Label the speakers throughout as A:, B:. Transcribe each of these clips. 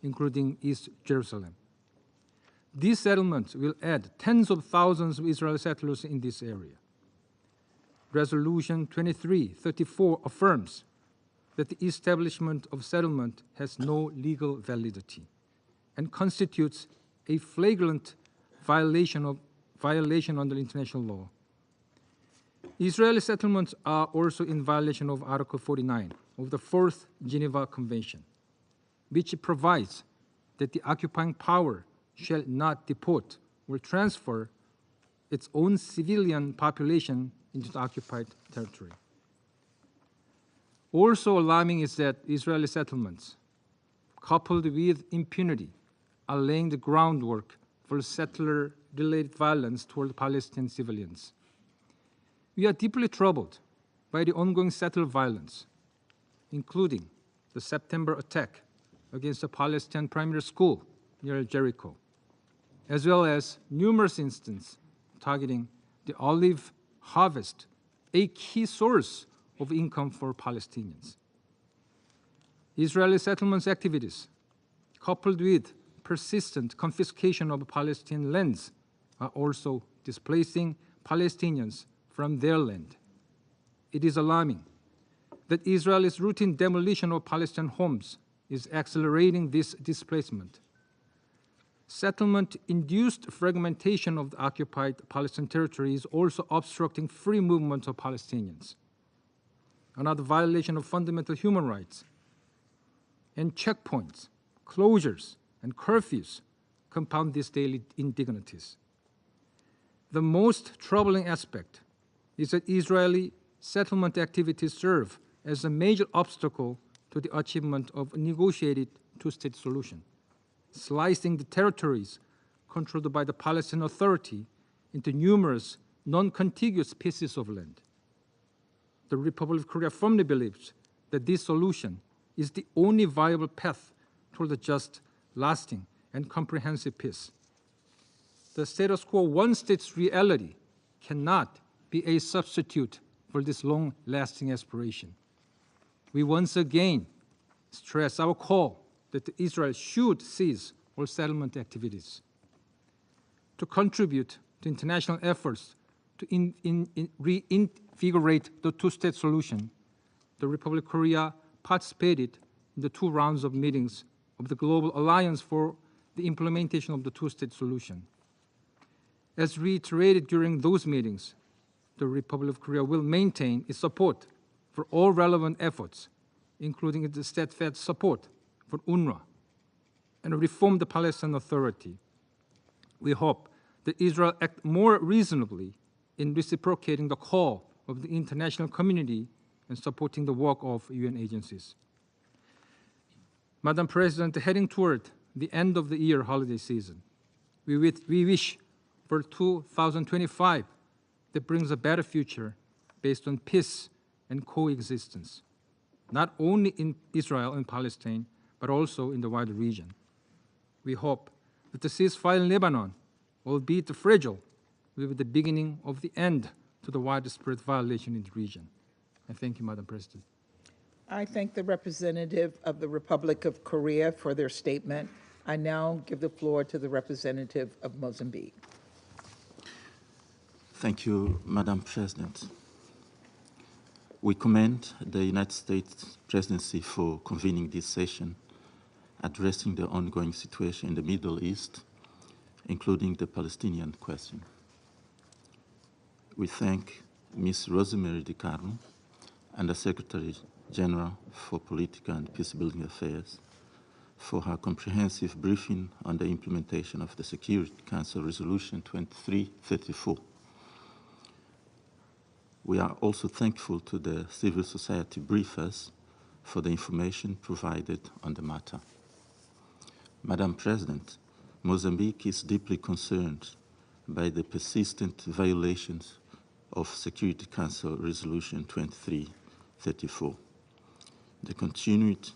A: including East Jerusalem. These settlements will add tens of thousands of Israeli settlers in this area. Resolution 2334 affirms that the establishment of settlement has no legal validity and constitutes a flagrant violation under international law. Israeli settlements are also in violation of Article 49 of the Fourth Geneva Convention, which provides that the occupying power shall not deport or transfer its own civilian population into the occupied territory. Also alarming is that Israeli settlements, coupled with impunity, are laying the groundwork for settler-related violence toward Palestinian civilians. We are deeply troubled by the ongoing settler violence, including the September attack against a Palestinian primary school near Jericho, as well as numerous instances targeting the olive harvest, a key source of income for Palestinians. Israeli settlements activities, coupled with persistent confiscation of Palestinian lands, are also displacing Palestinians from their land. It is alarming that Israel's routine demolition of Palestinian homes is accelerating this displacement. Settlement-induced fragmentation of the occupied Palestinian territory is also obstructing free movement of Palestinians, another violation of fundamental human rights. And checkpoints, closures, and curfews compound these daily indignities. The most troubling aspect is that Israeli settlement activities serve as a major obstacle to the achievement of a negotiated two-state solution, slicing the territories controlled by the Palestinian Authority into numerous non-contiguous pieces of land. The Republic of Korea firmly believes that this solution is the only viable path toward a just, lasting, and comprehensive peace. The status quo one-state reality cannot be a substitute for this long-lasting aspiration. We once again stress our call that Israel should cease all settlement activities. To contribute to international efforts to reinvigorate the two-state solution, the Republic of Korea participated in the 2 rounds of meetings of the Global Alliance for the Implementation of the Two-State Solution. As reiterated during those meetings, the Republic of Korea will maintain its support for all relevant efforts, including its steadfast support for UNRWA, and reform the Palestinian Authority. We hope that Israel act more reasonably in reciprocating the call of the international community and supporting the work of UN agencies. Madam President, heading toward the end of the year holiday season, we wish for 2025 that brings a better future based on peace and coexistence, not only in Israel and Palestine, but also in the wider region. We hope that the ceasefire in Lebanon, albeit fragile, will be the beginning of the end to the widespread violation in the region. I thank you, Madam President.
B: I thank the representative of the Republic of Korea for their statement. I now give the floor to the representative of Mozambique.
C: Thank you, Madam President. We commend the United States presidency for convening this session, addressing the ongoing situation in the Middle East, including the Palestinian question. We thank Ms. Rosemary DiCarlo and the Secretary General for Political and Peacebuilding Affairs for her comprehensive briefing on the implementation of the Security Council Resolution 2334. We are also thankful to the civil society briefers for the information provided on the matter. Madam President, Mozambique is deeply concerned by the persistent violations of Security Council Resolution 2334, the continued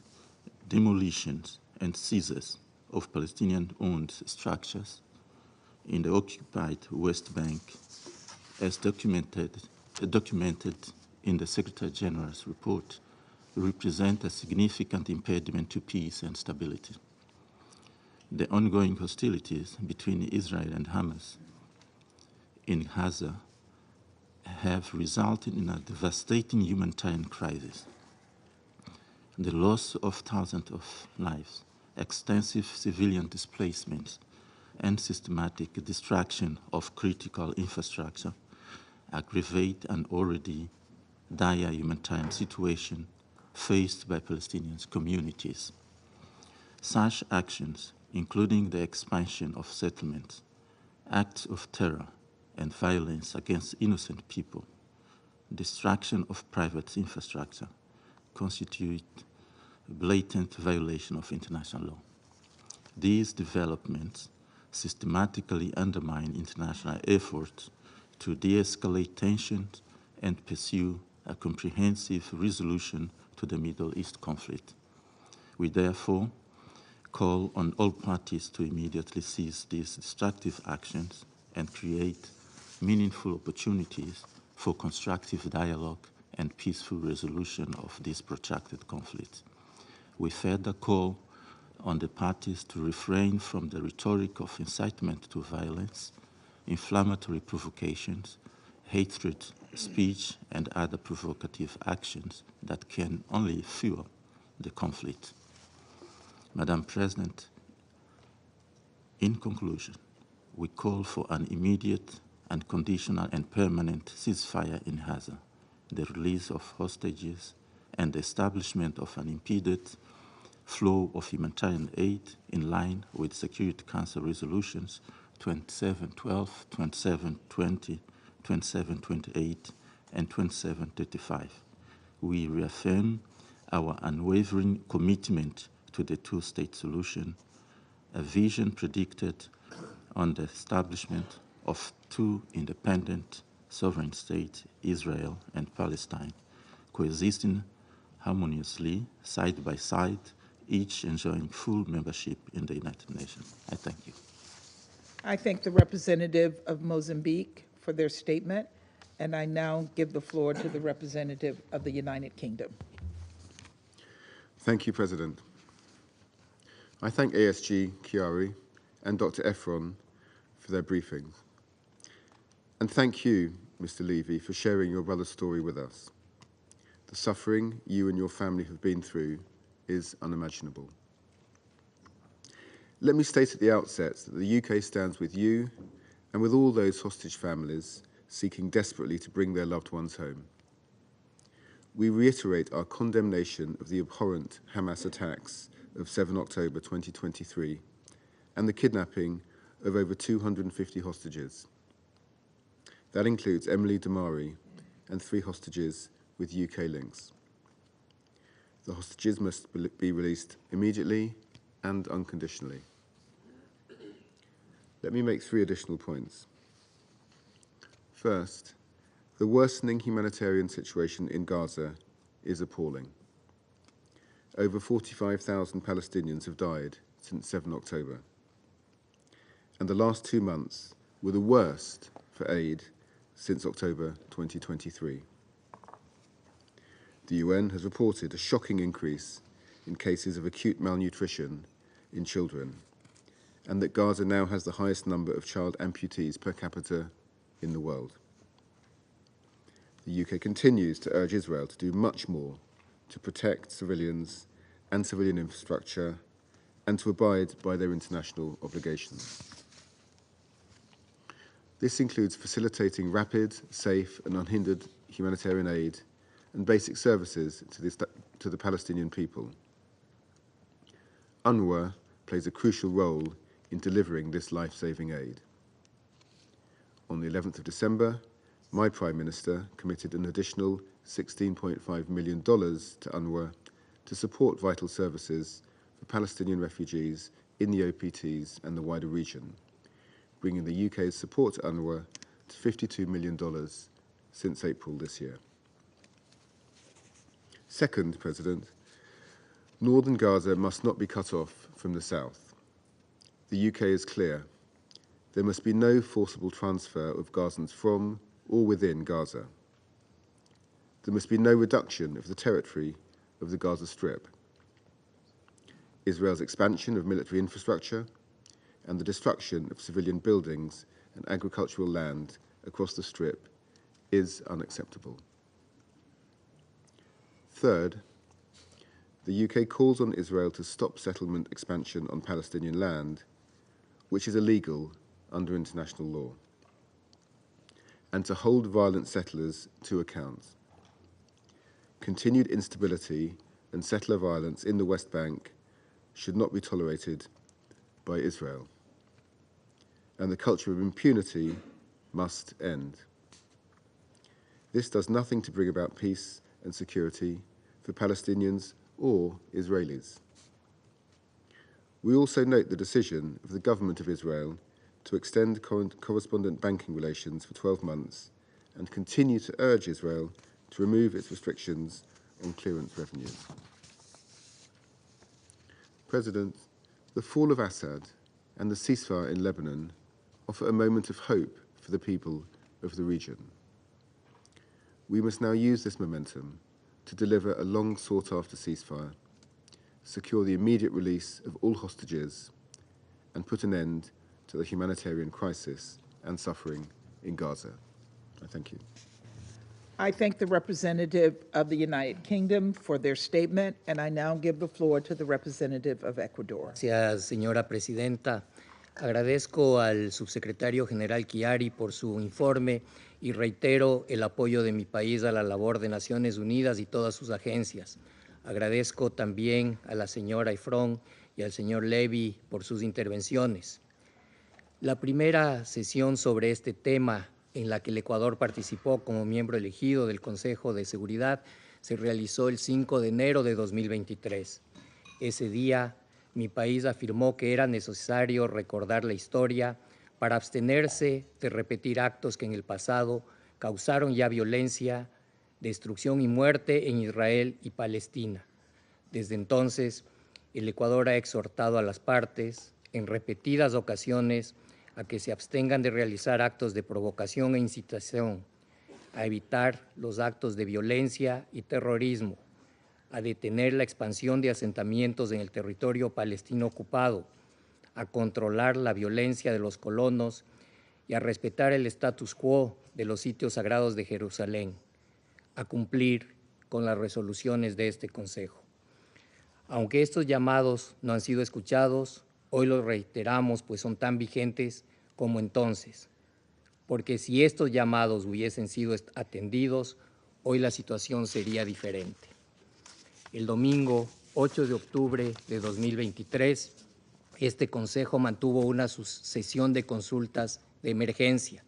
C: demolitions and seizures of Palestinian-owned structures in the occupied West Bank, as documented in the Secretary General's report, represent a significant impediment to peace and stability. the ongoing hostilities between Israel and Hamas in Gaza have resulted in a devastating humanitarian crisis. The loss of thousands of lives, extensive civilian displacements, and systematic destruction of critical infrastructure aggravate an already dire humanitarian situation faced by Palestinian communities. Such actions, including the expansion of settlements, acts of terror and violence against innocent people, destruction of private infrastructure, constitute a blatant violation of international law. These developments systematically undermine international efforts to de-escalate tensions and pursue a comprehensive resolution to the Middle East conflict. We therefore call on all parties to immediately cease these destructive actions and create meaningful opportunities for constructive dialogue and peaceful resolution of this protracted conflict. We further call on the parties to refrain from the rhetoric of incitement to violence, inflammatory provocations, hatred, speech, and other provocative actions that can only fuel the conflict. Madam President, in conclusion, we call for an immediate, unconditional, and permanent ceasefire in Gaza, the release of hostages, and the establishment of an impeded flow of humanitarian aid in line with Security Council resolutions 2712, 2720, 2728, and 2735. We reaffirm our unwavering commitment to the two-state solution, a vision predicted on the establishment of two independent sovereign states, Israel and Palestine, coexisting harmoniously, side by side, each enjoying full membership in the United Nations. I thank you.
B: I thank the representative of Mozambique for their statement, and I now give the floor to the representative of the United Kingdom.
D: Thank you, President. I thank ASG Chiari and Dr. Efron for their briefings. And thank you, Mr. Levy, for sharing your brother's story with us. The suffering you and your family have been through is unimaginable. Let me state at the outset that the UK stands with you and with all those hostage families seeking desperately to bring their loved ones home. We reiterate our condemnation of the abhorrent Hamas attacks of 7 October 2023 and the kidnapping of over 250 hostages. That includes Emily Damari and 3 hostages with UK links. The hostages must be released immediately and unconditionally. Let me make 3 additional points. First, the worsening humanitarian situation in Gaza is appalling. Over 45,000 Palestinians have died since 7 October. And the last 2 months were the worst for aid since October 2023. The UN has reported a shocking increase in cases of acute malnutrition in children, and that Gaza now has the highest number of child amputees per capita in the world. The UK continues to urge Israel to do much more to protect civilians and civilian infrastructure and to abide by their international obligations. This includes facilitating rapid, safe and unhindered humanitarian aid and basic services to the Palestinian people. UNRWA plays a crucial role in delivering this life-saving aid. On the 11th of December, my Prime Minister committed an additional $16.5 million to UNRWA to support vital services for Palestinian refugees in the OPTs and the wider region, bringing the UK's support to UNRWA to $52 million since April this year. Second, President, northern Gaza must not be cut off from the south. The UK is clear. There must be no forcible transfer of Gazans from or within Gaza. There must be no reduction of the territory of the Gaza Strip. Israel's expansion of military infrastructure and the destruction of civilian buildings and agricultural land across the Strip is unacceptable. Third, the UK calls on Israel to stop settlement expansion on Palestinian land, which is illegal under international law, and to hold violent settlers to account. Continued instability and settler violence in the West Bank should not be tolerated by Israel, and the culture of impunity must end. This does nothing to bring about peace and security for Palestinians or Israelis. We also note the decision of the government of Israel to extend correspondent banking relations for 12 months and continue to urge Israel to remove its restrictions on clearance revenues. President, the fall of Assad and the ceasefire in Lebanon offer a moment of hope for the people of the region. We must now use this momentum to deliver a long sought-after ceasefire, secure the immediate release of all hostages, and put an end to the humanitarian crisis and suffering in Gaza. I thank you.
B: I thank the representative of the United Kingdom for their statement, and I now give the floor to the representative of Ecuador.
E: Gracias, señora presidenta. Agradezco al subsecretario general Chiari por su informe y reitero el apoyo de mi país a la labor de Naciones Unidas y todas sus agencias. Agradezco también a la señora Ifrón y al señor Levy por sus intervenciones. La primera sesión sobre este tema en la que el Ecuador participó como miembro elegido del Consejo de Seguridad se realizó el 5 de enero de 2023. Ese día, mi país afirmó que era necesario recordar la historia para abstenerse de repetir actos que en el pasado causaron ya violencia, destrucción y muerte en Israel y Palestina. Desde entonces, el Ecuador ha exhortado a las partes en repetidas ocasiones a que se abstengan de realizar actos de provocación e incitación, a evitar los actos de violencia y terrorismo, a detener la expansión de asentamientos en el territorio palestino ocupado, a controlar la violencia de los colonos y a respetar el status quo de los sitios sagrados de Jerusalén, a cumplir con las resoluciones de este Consejo. Aunque estos llamados no han sido escuchados, hoy los reiteramos, pues son tan vigentes como entonces, porque si estos llamados hubiesen sido atendidos, hoy la situación sería diferente. El domingo 8 de octubre de 2023, este Consejo mantuvo una sesión de consultas de emergencia.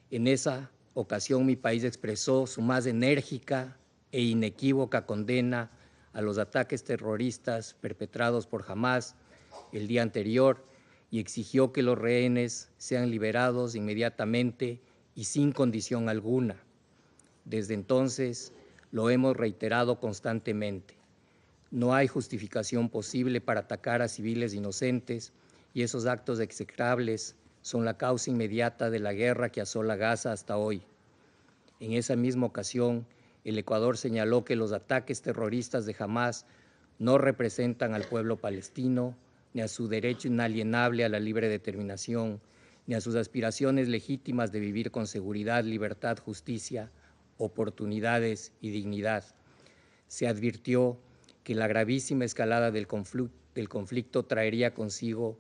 E: En esa ocasión, mi país expresó su más enérgica e inequívoca condena a los ataques terroristas perpetrados por Hamás el día anterior y exigió que los rehenes sean liberados inmediatamente y sin condición alguna. Desde entonces, lo hemos reiterado constantemente. No hay justificación posible para atacar a civiles inocentes y esos actos execrables son la causa inmediata de la guerra que asola Gaza hasta hoy. En esa misma ocasión, el Ecuador señaló que los ataques terroristas de Hamás no representan al pueblo palestino, ni a su derecho inalienable a la libre determinación, ni a sus aspiraciones legítimas de vivir con seguridad, libertad, justicia, oportunidades y dignidad. Se advirtió que la gravísima escalada del conflicto traería consigo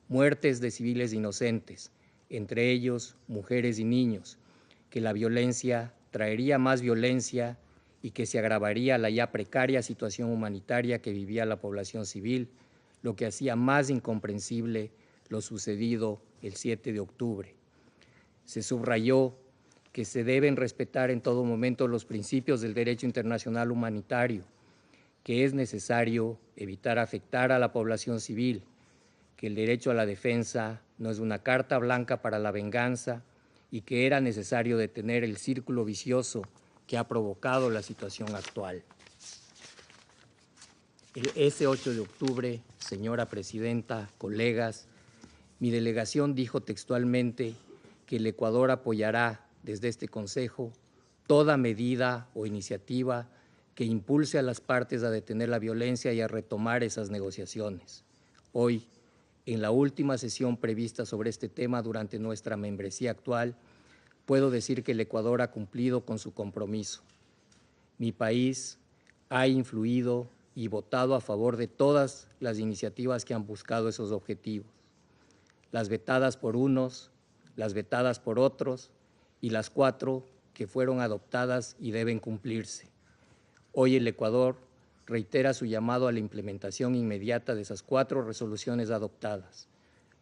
E: muertes de civiles inocentes, entre ellos mujeres y niños, que la violencia traería más violencia y que se agravaría la ya precaria situación humanitaria que vivía la población civil, lo que hacía más incomprensible lo sucedido el 7 de octubre. Se subrayó que se deben respetar en todo momento los principios del derecho internacional humanitario, que es necesario evitar afectar a la población civil, que el derecho a la defensa no es una carta blanca para la venganza y que era necesario detener el círculo vicioso que ha provocado la situación actual. Ese 8 de octubre, señora presidenta, colegas, mi delegación dijo textualmente que el Ecuador apoyará desde este Consejo toda medida o iniciativa que impulse a las partes a detener la violencia y a retomar esas negociaciones. Hoy, en la última sesión prevista sobre este tema durante nuestra membresía actual, puedo decir que el Ecuador ha cumplido con su compromiso. Mi país ha influido y votado a favor de todas las iniciativas que han buscado esos objetivos, las vetadas por unos, las vetadas por otros y las 4 que fueron adoptadas y deben cumplirse. Hoy el Ecuador reitera su llamado a la implementación inmediata de esas 4 resoluciones adoptadas,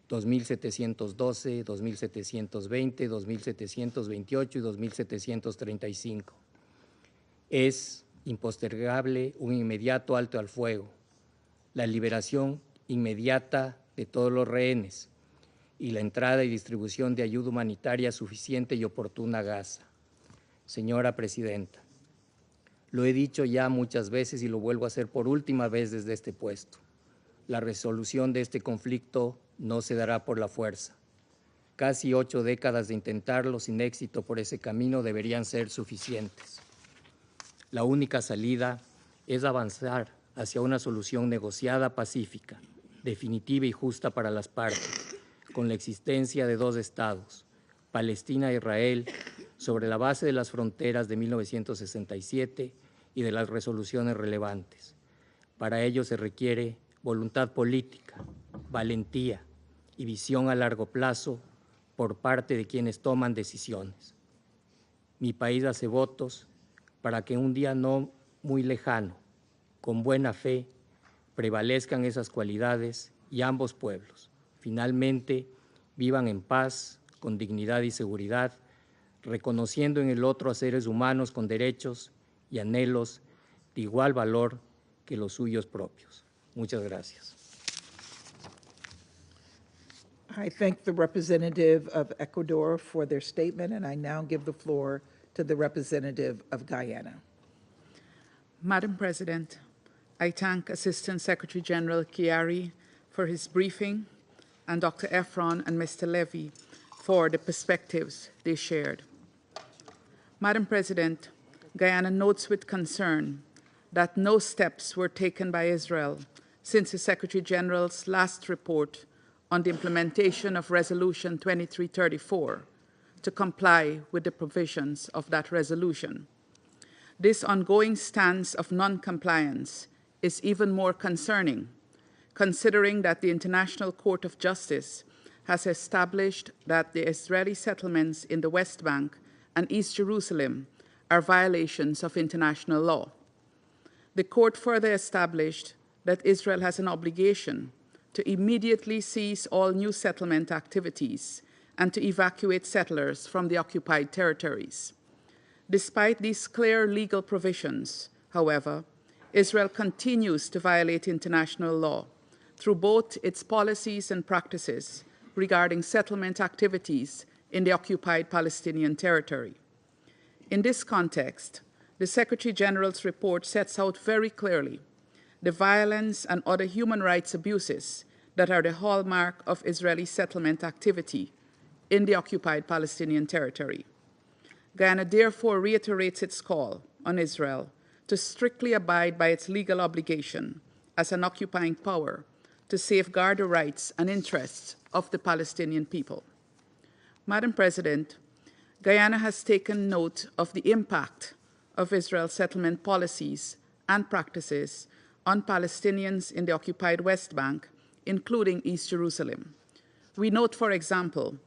E: 2712, 2720, 2728 y 2735. Es impostergable un inmediato alto al fuego, la liberación inmediata de todos los rehenes y la entrada y distribución de ayuda humanitaria suficiente y oportuna a Gaza. Señora Presidenta, lo he dicho ya muchas veces y lo vuelvo a hacer por última vez desde este puesto. La resolución de este conflicto no se dará por la fuerza. Casi 8 décadas de intentarlo sin éxito por ese camino deberían ser suficientes. La única salida es avanzar hacia una solución negociada, pacífica, definitiva y justa para las partes, con la existencia de 2 estados, Palestina e Israel, sobre la base de las fronteras de 1967 y de las resoluciones relevantes. Para ello se requiere voluntad política, valentía y visión a largo plazo por parte de quienes toman decisiones. Mi país hace votos para que un día no muy lejano, con buena fe, prevalezcan esas cualidades y ambos pueblos finalmente vivan en paz, con dignidad y seguridad, reconociendo en el otro a seres humanos con derechos y anhelos de igual valor que los suyos propios. Muchas gracias.
B: I thank the representative of Ecuador for their statement, and I now give the floor to the representative of Guyana.
F: Madam President, I thank Assistant Secretary General Chiari for his briefing and Dr. Efron and Mr. Levy for the perspectives they shared. Madam President, Guyana notes with concern that no steps were taken by Israel since the Secretary General's last report on the implementation of Resolution 2334 to comply with the provisions of that resolution. This ongoing stance of non-compliance is even more concerning, considering that the International Court of Justice has established that the Israeli settlements in the West Bank and East Jerusalem are violations of international law. The court further established that Israel has an obligation to immediately cease all new settlement activities and to evacuate settlers from the occupied territories. Despite these clear legal provisions, however, Israel continues to violate international law through both its policies and practices regarding settlement activities in the occupied Palestinian territory. In this context, the Secretary General's report sets out very clearly the violence and other human rights abuses that are the hallmark of Israeli settlement activity in the occupied Palestinian territory. Guyana therefore reiterates its call on Israel to strictly abide by its legal obligation as an occupying power to safeguard the rights and interests of the Palestinian people. Madam President, Guyana has taken note of the impact of Israel's settlement policies and practices on Palestinians in the occupied West Bank, including East Jerusalem. We note, for example,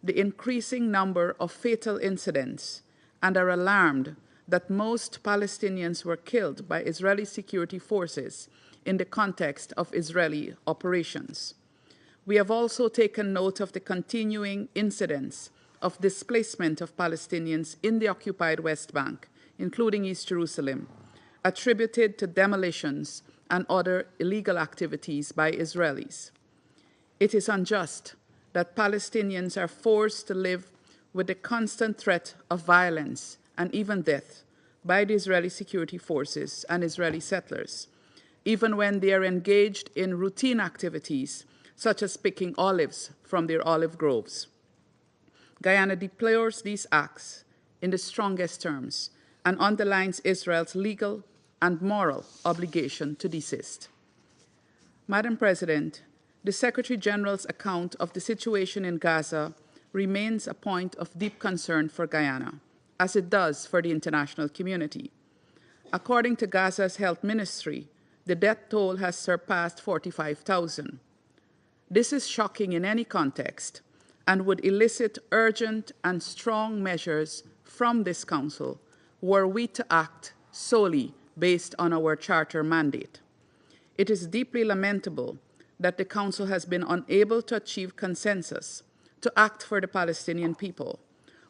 F: the increasing number of fatal incidents and are alarmed that most Palestinians were killed by Israeli security forces in the context of Israeli operations. We have also taken note of the continuing incidents of displacement of Palestinians in the occupied West Bank, including East Jerusalem, attributed to demolitions and other illegal activities by Israelis. It is unjust that Palestinians are forced to live with the constant threat of violence and even death by the Israeli security forces and Israeli settlers, even when they are engaged in routine activities such as picking olives from their olive groves. Guyana deplores these acts in the strongest terms and underlines Israel's legal and moral obligation to desist. Madam President, the Secretary General's account of the situation in Gaza remains a point of deep concern for Guyana, as it does for the international community. According to Gaza's health ministry, the death toll has surpassed 45,000. This is shocking in any context and would elicit urgent and strong measures from this Council were we to act solely based on our Charter mandate. It is deeply lamentable that the Council has been unable to achieve consensus to act for the Palestinian people,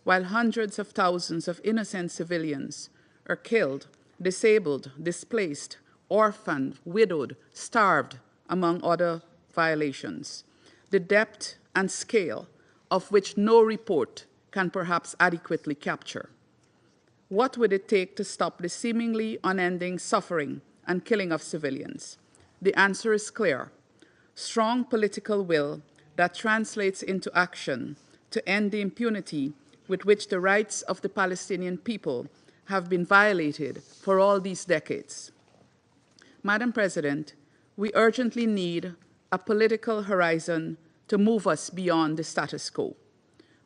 F: while hundreds of thousands of innocent civilians are killed, disabled, displaced, orphaned, widowed, starved, among other violations, the depth and scale of which no report can perhaps adequately capture. What would it take to stop the seemingly unending suffering and killing of civilians? The answer is clear: strong political will that translates into action to end the impunity with which the rights of the Palestinian people have been violated for all these decades. Madam President, we urgently need a political horizon to move us beyond the status quo.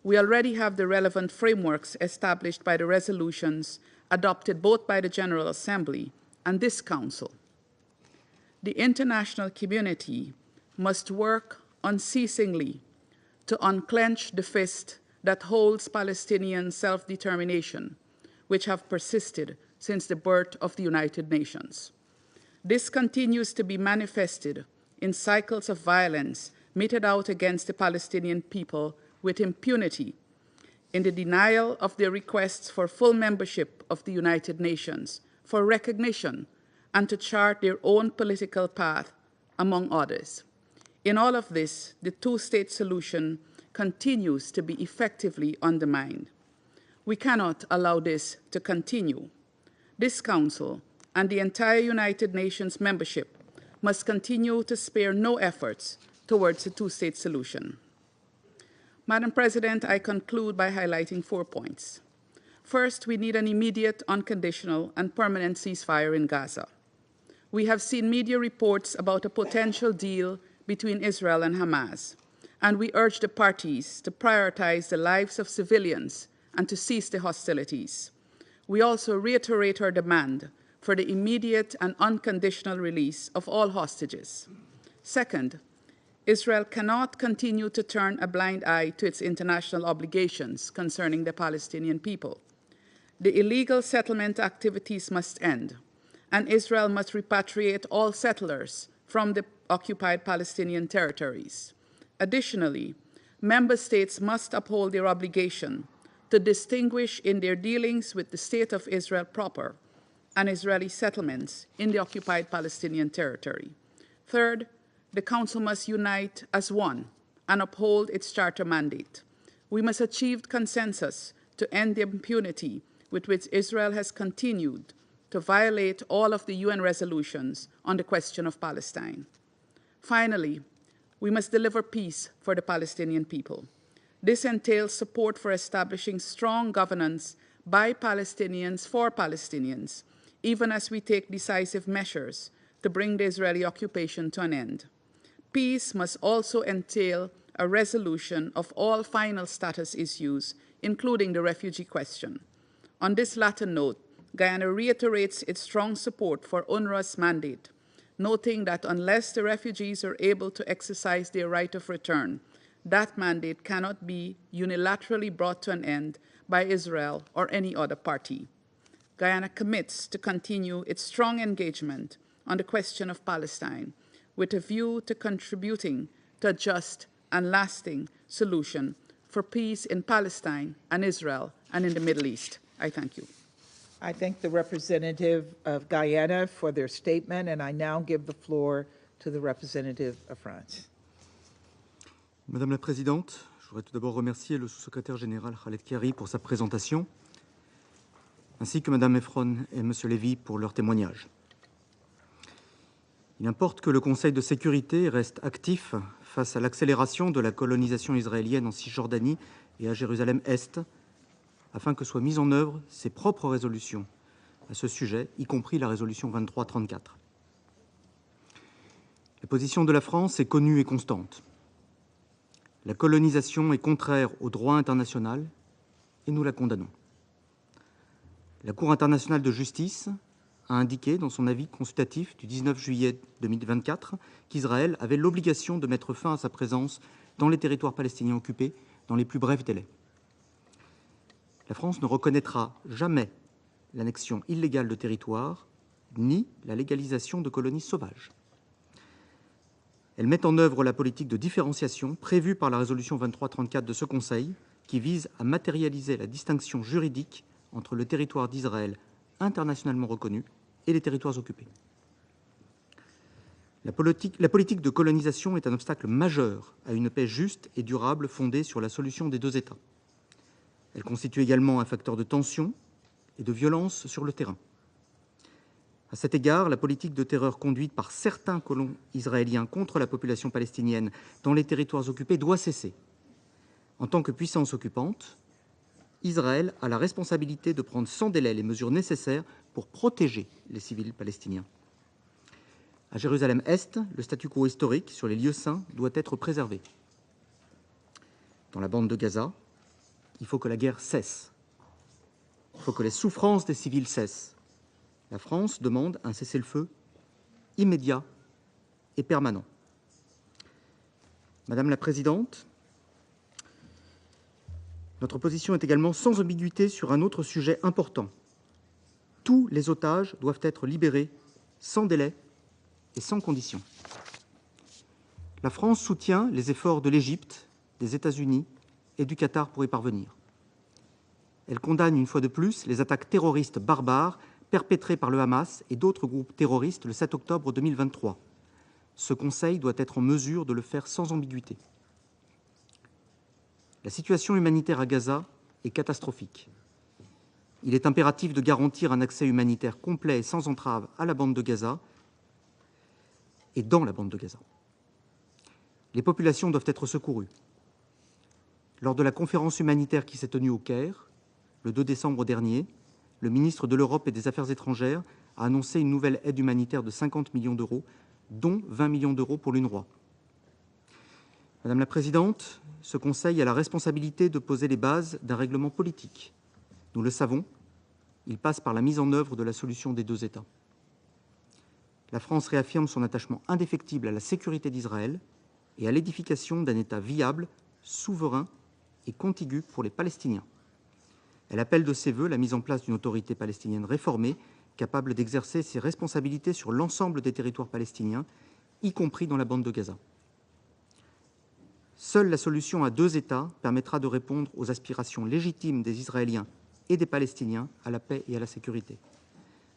F: We already have the relevant frameworks established by the resolutions adopted both by the General Assembly and this Council. The international community must work unceasingly to unclench the fist that holds Palestinian self-determination, which have persisted since the birth of the United Nations. This continues to be manifested in cycles of violence meted out against the Palestinian people with impunity, in the denial of their requests for full membership of the United Nations, for recognition, and to chart their own political path, among others. In all of this, the two-state solution continues to be effectively undermined. We cannot allow this to continue. This Council and the entire United Nations membership must continue to spare no efforts towards a two-state solution. Madam President, I conclude by highlighting 4 points. First, we need an immediate, unconditional, and permanent ceasefire in Gaza. We have seen media reports about a potential deal between Israel and Hamas, and we urge the parties to prioritize the lives of civilians and to cease the hostilities. We also reiterate our demand for the immediate and unconditional release of all hostages. Second, Israel cannot continue to turn a blind eye to its international obligations concerning the Palestinian people. The illegal settlement activities must end, and Israel must repatriate all settlers from the occupied Palestinian territories. Additionally, member states must uphold their obligation to distinguish in their dealings with the State of Israel proper and Israeli settlements in the occupied Palestinian territory. Third, the Council must unite as one and uphold its Charter mandate. We must achieve consensus to end the impunity with which Israel has continued to violate all of the UN resolutions on the question of Palestine. Finally, we must deliver peace for the Palestinian people. This entails support for establishing strong governance by Palestinians for Palestinians, even as we take decisive measures to bring the Israeli occupation to an end. Peace must also entail a resolution of all final status issues, including the refugee question. On this latter note, Guyana reiterates its strong support for UNRWA's mandate, noting that unless the refugees are able to exercise their right of return, that mandate cannot be unilaterally brought to an end by Israel or any other party. Guyana commits to continue its strong engagement on the question of Palestine, with a view to contributing to a just and lasting solution for peace in Palestine and Israel and in the Middle East. I thank you.
B: I thank the representative of Guyana for their statement, and I now give the floor to the representative of France.
G: Madame la Présidente, je voudrais tout d'abord remercier le sous-secrétaire général Khaled Kiari pour sa présentation, ainsi que Madame Efron et Monsieur Lévy pour leur témoignage. Il importe que le Conseil de sécurité reste actif face à l'accélération de la colonisation israélienne en Cisjordanie et à Jérusalem-Est, afin que soient mises en œuvre ses propres résolutions à ce sujet, y compris la résolution 2334. La position de la France est connue et constante. La colonisation est contraire au droit international et nous la condamnons. La Cour internationale de justice a indiqué dans son avis consultatif du 19 juillet 2024 qu'Israël avait l'obligation de mettre fin à sa présence dans les territoires palestiniens occupés dans les plus brefs délais. La France ne reconnaîtra jamais l'annexion illégale de territoires ni la légalisation de colonies sauvages. Elle met en œuvre la politique de différenciation prévue par la résolution 2334 de ce Conseil qui vise à matérialiser la distinction juridique entre le territoire d'Israël internationalement reconnu et les territoires occupés. La politique de colonisation est un obstacle majeur à une paix juste et durable fondée sur la solution des deux États. Elle constitue également un facteur de tension et de violence sur le terrain. À cet égard, la politique de terreur conduite par certains colons israéliens contre la population palestinienne dans les territoires occupés doit cesser. En tant que puissance occupante, Israël a la responsabilité de prendre sans délai les mesures nécessaires pour protéger les civils palestiniens. À Jérusalem-Est, le statu quo historique sur les lieux saints doit être préservé. Dans la bande de Gaza, il faut que la guerre cesse. Il faut que les souffrances des civils cessent. La France demande un cessez-le-feu immédiat et permanent. Madame la Présidente, notre position est également sans ambiguïté sur un autre sujet important. Tous les otages doivent être libérés sans délai et sans condition. La France soutient les efforts de l'Égypte, des États-Unis et du Qatar pour y parvenir. Elle condamne une fois de plus les attaques terroristes barbares perpétrées par le Hamas et d'autres groupes terroristes le 7 octobre 2023. Ce Conseil doit être en mesure de le faire sans ambiguïté. La situation humanitaire à Gaza est catastrophique. Il est impératif de garantir un accès humanitaire complet et sans entrave à la bande de Gaza et dans la bande de Gaza. Les populations doivent être secourues. Lors de la conférence humanitaire qui s'est tenue au Caire, le 2 décembre dernier, le ministre de l'Europe et des Affaires étrangères a annoncé une nouvelle aide humanitaire de 50 millions d'euros, dont 20 millions d'euros pour l'UNRWA. Madame la Présidente, ce Conseil a la responsabilité de poser les bases d'un règlement politique. Nous le savons, il passe par la mise en œuvre de la solution des deux États. La France réaffirme son attachement indéfectible à la sécurité d'Israël et à l'édification d'un État viable, souverain et contigu pour les Palestiniens. Elle appelle de ses vœux la mise en place d'une autorité palestinienne réformée, capable d'exercer ses responsabilités sur l'ensemble des territoires palestiniens, y compris dans la bande de Gaza. Seule la solution à deux États permettra de répondre aux aspirations légitimes des Israéliens et des Palestiniens à la paix et à la sécurité.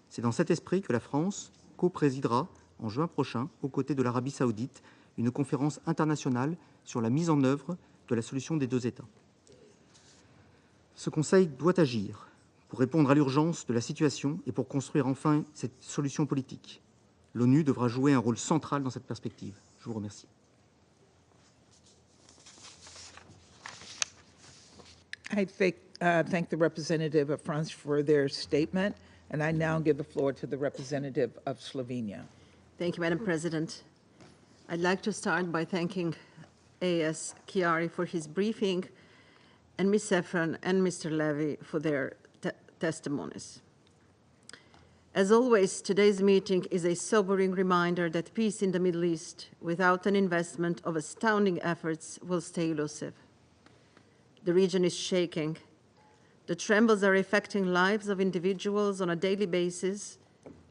G: C'est dans cet esprit que la France co-présidera en juin prochain, aux côtés de l'Arabie saoudite, une conférence internationale sur la mise en œuvre de la solution des deux États. Ce Conseil doit agir pour répondre à l'urgence de la situation et pour construire enfin cette solution politique. L'ONU devra jouer un rôle central dans cette perspective. Je vous remercie.
B: I thank the representative of France for their statement, and I now give the floor to the representative of Slovenia.
H: Thank you, Madam President. I'd like to start by thanking A.S. Chiari for his briefing and Ms. Safran and Mr. Levy for their testimonies. As always, today's meeting is a sobering reminder that peace in the Middle East, without an investment of astounding efforts, will stay elusive. The region is shaking. The trembles are affecting lives of individuals on a daily basis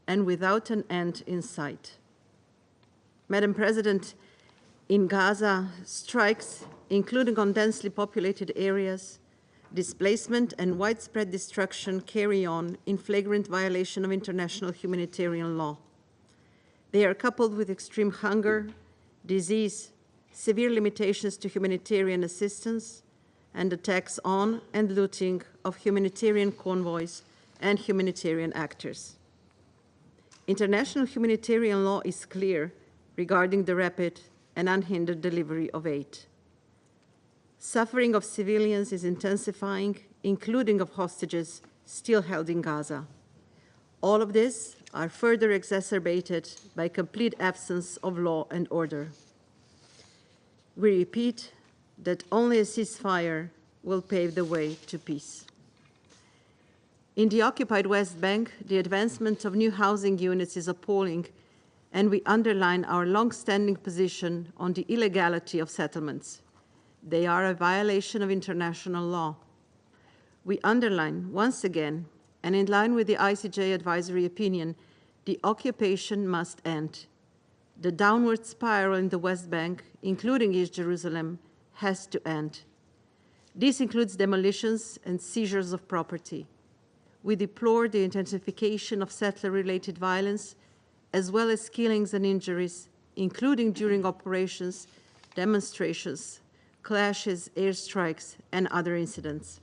H: and without an end in sight. Madam President, in Gaza, strikes, including on densely populated areas, displacement and widespread destruction carry on in flagrant violation of international humanitarian law. They are coupled with extreme hunger, disease, severe limitations to humanitarian assistance, and attacks on and looting of humanitarian convoys and humanitarian actors. International humanitarian law is clear regarding the rapid and unhindered delivery of aid. Suffering of civilians is intensifying, including of hostages still held in Gaza. All of this are further exacerbated by complete absence of law and order. We repeat that only a ceasefire will pave the way to peace. In the occupied West Bank, the advancement of new housing units is appalling, and we underline our long-standing position on the illegality of settlements. They are a violation of international law. We underline once again, and in line with the ICJ advisory opinion, the occupation must end. The downward spiral in the West Bank, including East Jerusalem, has to end. This includes demolitions and seizures of property. We deplore the intensification of settler-related violence, as well as killings and injuries, including during operations, demonstrations, clashes, airstrikes, and other incidents.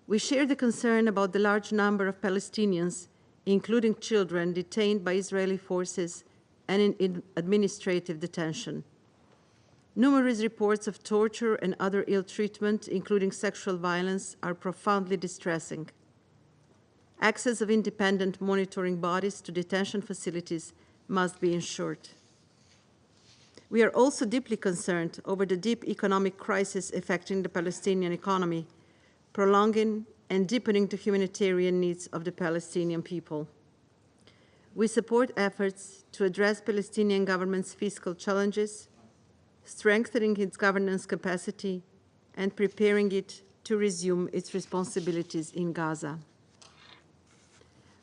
H: We share the concern about the large number of Palestinians, including children, detained by Israeli forces and in administrative detention. Numerous reports of torture and other ill treatment, including sexual violence, are profoundly distressing. Access of independent monitoring bodies to detention facilities must be ensured. We are also deeply concerned over the deep economic crisis affecting the Palestinian economy, prolonging and deepening the humanitarian needs of the Palestinian people. We support efforts to address Palestinian government's fiscal challenges, strengthening its governance capacity, and preparing it to resume its responsibilities in Gaza.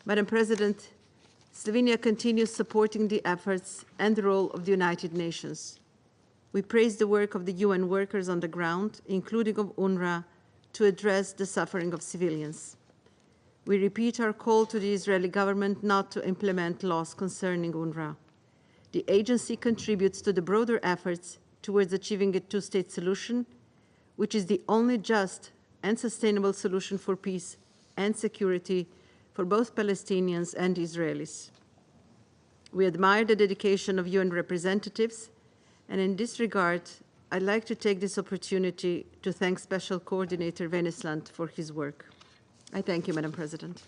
H: Madam President, Slovenia continues supporting the efforts and the role of the United Nations. We praise the work of the UN workers on the ground, including of UNRWA, to address the suffering of civilians. We repeat our call to the Israeli government not to implement laws concerning UNRWA. The agency contributes to the broader efforts towards achieving a two-state solution, which is the only just and sustainable solution for peace and security for both Palestinians and Israelis. We admire the dedication of UN representatives, and in this regard, I'd like to take this opportunity to thank Special Coordinator Venesland for his work. I thank you, Madam President.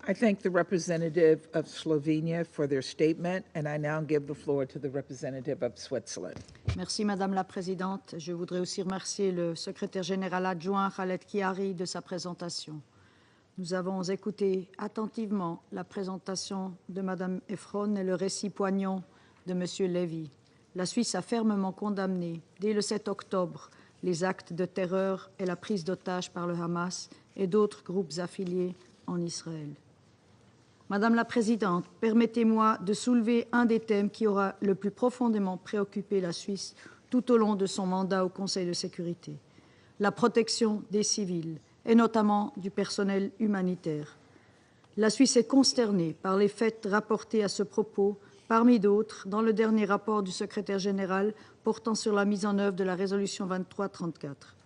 B: I thank the representative of Slovenia for their statement, and I now give the floor to the representative of Switzerland.
I: Merci, Madame la Présidente. Je voudrais aussi remercier le secrétaire général adjoint Khaled Kiari de sa présentation. Nous avons écouté attentivement la présentation de Madame Efron et le récit poignant de Monsieur Levy. La Suisse a fermement condamné, dès le 7 octobre, les actes de terreur et la prise d'otages par le Hamas et d'autres groupes affiliés en Israël. Madame la Présidente, permettez-moi de soulever un des thèmes qui aura le plus profondément préoccupé la Suisse tout au long de son mandat au Conseil de sécurité, la protection des civils et notamment du personnel humanitaire. La Suisse est consternée par les faits rapportés à ce propos, parmi d'autres, dans le dernier rapport du secrétaire général portant sur la mise en œuvre de la résolution 2334.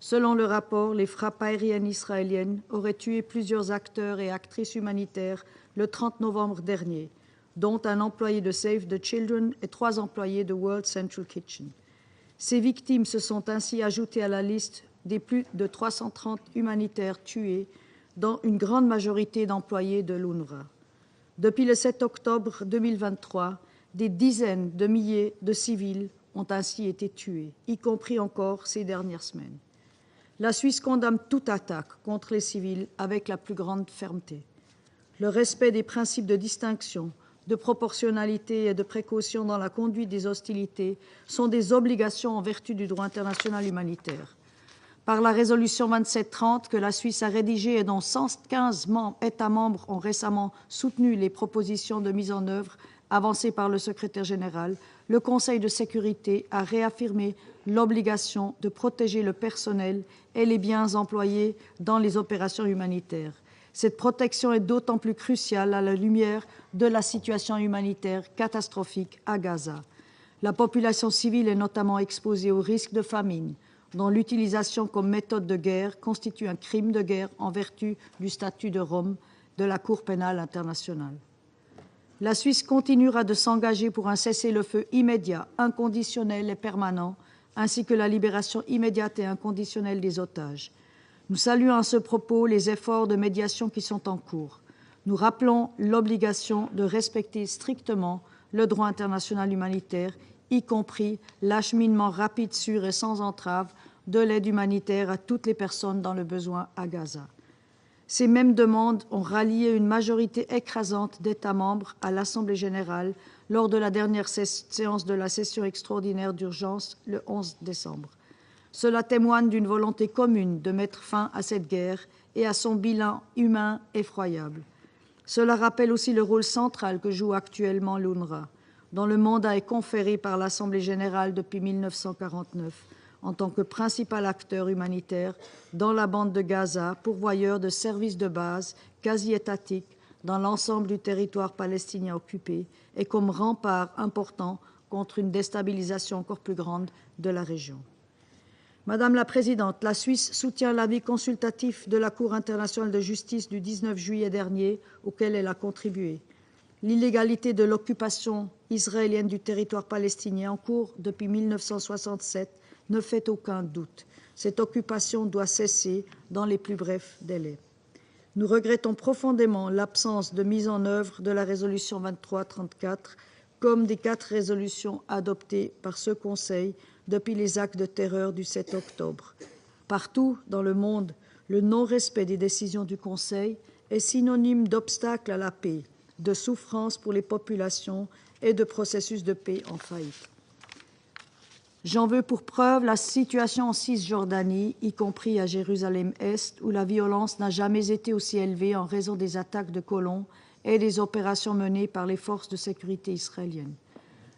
I: Selon le rapport, les frappes aériennes israéliennes auraient tué plusieurs acteurs et actrices humanitaires le 30 novembre dernier, dont un employé de Save the Children et 3 employés de World Central Kitchen. Ces victimes se sont ainsi ajoutées à la liste des plus de 330 humanitaires tués, dont une grande majorité d'employés de l'UNRWA. Depuis le 7 octobre 2023, des dizaines de milliers de civils ont ainsi été tués, y compris encore ces dernières semaines. La Suisse condamne toute attaque contre les civils avec la plus grande fermeté. Le respect des principes de distinction, de proportionnalité et de précaution dans la conduite des hostilités sont des obligations en vertu du droit international humanitaire. Par la résolution 2730 que la Suisse a rédigée et dont 115 États membres ont récemment soutenu les propositions de mise en œuvre avancées par le secrétaire général, le Conseil de sécurité a réaffirmé l'obligation de protéger le personnel et les biens employés dans les opérations humanitaires. Cette protection est d'autant plus cruciale à la lumière de la situation humanitaire catastrophique à Gaza. La population civile est notamment exposée au risque de famine, dont l'utilisation comme méthode de guerre constitue un crime de guerre en vertu du statut de Rome de la Cour pénale internationale. La Suisse continuera de s'engager pour un cessez-le-feu immédiat, inconditionnel et permanent, ainsi que la libération immédiate et inconditionnelle des otages. Nous saluons à ce propos les efforts de médiation qui sont en cours. Nous rappelons l'obligation de respecter strictement le droit international humanitaire, y compris l'acheminement rapide, sûr et sans entrave de l'aide humanitaire à toutes les personnes dans le besoin à Gaza. Ces mêmes demandes ont rallié une majorité écrasante d'États membres à l'Assemblée générale lors de la dernière séance de la session extraordinaire d'urgence le 11 décembre. Cela témoigne d'une volonté commune de mettre fin à cette guerre et à son bilan humain effroyable. Cela rappelle aussi le rôle central que joue actuellement l'UNRWA, dont le mandat est conféré par l'Assemblée générale depuis 1949 en tant que principal acteur humanitaire dans la bande de Gaza, pourvoyeur de services de base quasi étatiques dans l'ensemble du territoire palestinien occupé et comme rempart important contre une déstabilisation encore plus grande de la région. Madame la Présidente, la Suisse soutient l'avis consultatif de la Cour internationale de justice du 19 juillet dernier auquel elle a contribué. L'illégalité de l'occupation israélienne du territoire palestinien en cours depuis 1967 ne fait aucun doute. Cette occupation doit cesser dans les plus brefs délais. Nous regrettons profondément l'absence de mise en œuvre de la résolution 2334 comme des 4 résolutions adoptées par ce Conseil depuis les actes de terreur du 7 octobre. Partout dans le monde, le non-respect des décisions du Conseil est synonyme d'obstacle à la paix, de souffrance pour les populations et de processus de paix en faillite. J'en veux pour preuve la situation en Cisjordanie, y compris à Jérusalem-Est, où la violence n'a jamais été aussi élevée en raison des attaques de colons et des opérations menées par les forces de sécurité israéliennes.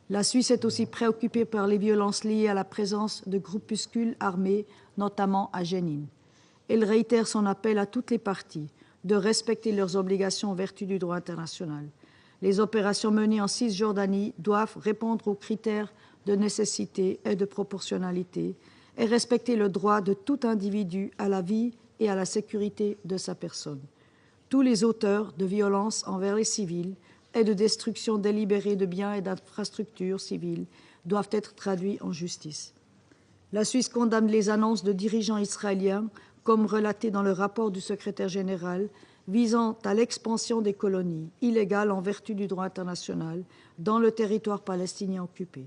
I: La Suisse est aussi préoccupée par les violences liées à la présence de groupuscules armés, notamment à Jénine. Elle réitère son appel à toutes les parties de respecter leurs obligations en vertu du droit international. Les opérations menées en Cisjordanie doivent répondre aux critères de nécessité et de proportionnalité et respecter le droit de tout individu à la vie et à la sécurité de sa personne. Tous les auteurs de violences envers les civils et de destruction délibérée de biens et d'infrastructures civiles doivent être traduits en justice. La Suisse condamne les annonces de dirigeants israéliens, comme relaté dans le rapport du secrétaire général, visant à l'expansion des colonies illégales en vertu du droit international dans le territoire palestinien occupé.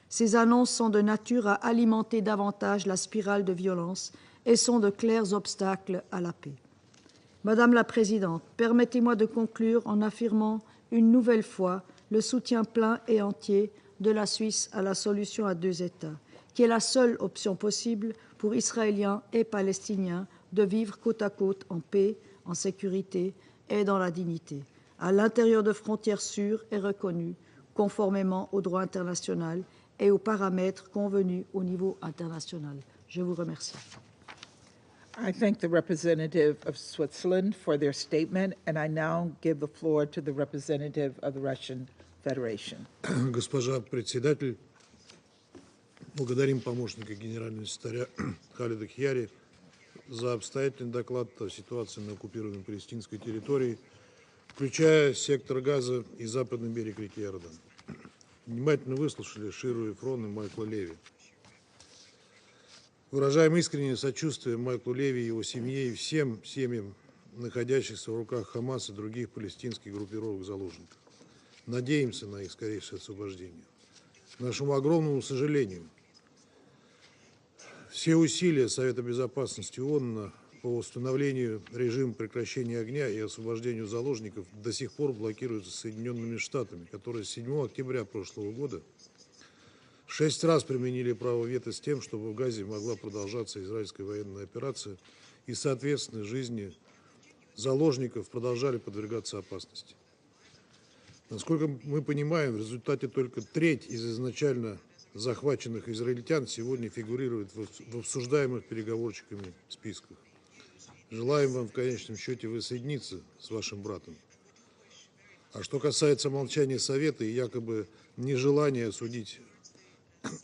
I: Ces annonces sont de nature à alimenter davantage la spirale de violence et sont de clairs obstacles à la paix. Madame la Présidente, permettez-moi de conclure en affirmant une nouvelle fois le soutien plein et entier de la Suisse à la solution à 2 États, qui est la seule option possible pour Israéliens et Palestiniens de vivre côte à côte en paix, en sécurité et dans la dignité, à l'intérieur de frontières sûres et reconnues, conformément au droit international et aux paramètres convenus au niveau international. Je vous remercie.
B: I thank the representative of Switzerland for their statement, and I now give the floor to the representative of the Russian Federation.
J: Госпожа председатель, благодарим помощника генерального секретаря Халида Кьяри за обстоятельный доклад о ситуации на оккупированной палестинской территории, включая сектор Газа и западный берег реки Иордан. Внимательно выслушали Ширу Эфрон и Майкла Леви. Выражаем искреннее сочувствие Майклу Леви, его семье и всем семьям, находящихся в руках Хамас и других палестинских группировок заложников. Надеемся на их скорейшее освобождение. К нашему огромному сожалению, все усилия Совета Безопасности ООН по установлению режима прекращения огня и освобождению заложников до сих пор блокируются Соединенными Штатами, которые с 7 октября прошлого года 6 раз применили право вето с тем, чтобы в Газе могла продолжаться израильская военная операция и, соответственно, жизни заложников продолжали подвергаться опасности. Насколько мы понимаем, в результате только треть из изначально захваченных израильтян сегодня фигурирует в обсуждаемых переговорщиками списках. Желаем вам в конечном счете воссоединиться с вашим братом. А что касается молчания Совета и якобы нежелания осудить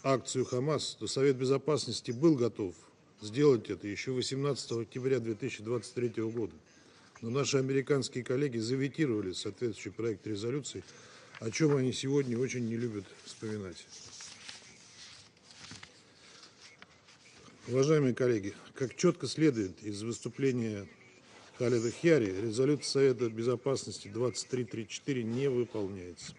J: акцию Хамас, то Совет Безопасности был готов сделать это еще 18 октября 2023 года. Но наши американские коллеги заветировали соответствующий проект резолюции, о чем они сегодня очень не любят вспоминать. Уважаемые коллеги, как четко следует из выступления Халеда Хьяри, резолюция Совета Безопасности 2334 не выполняется.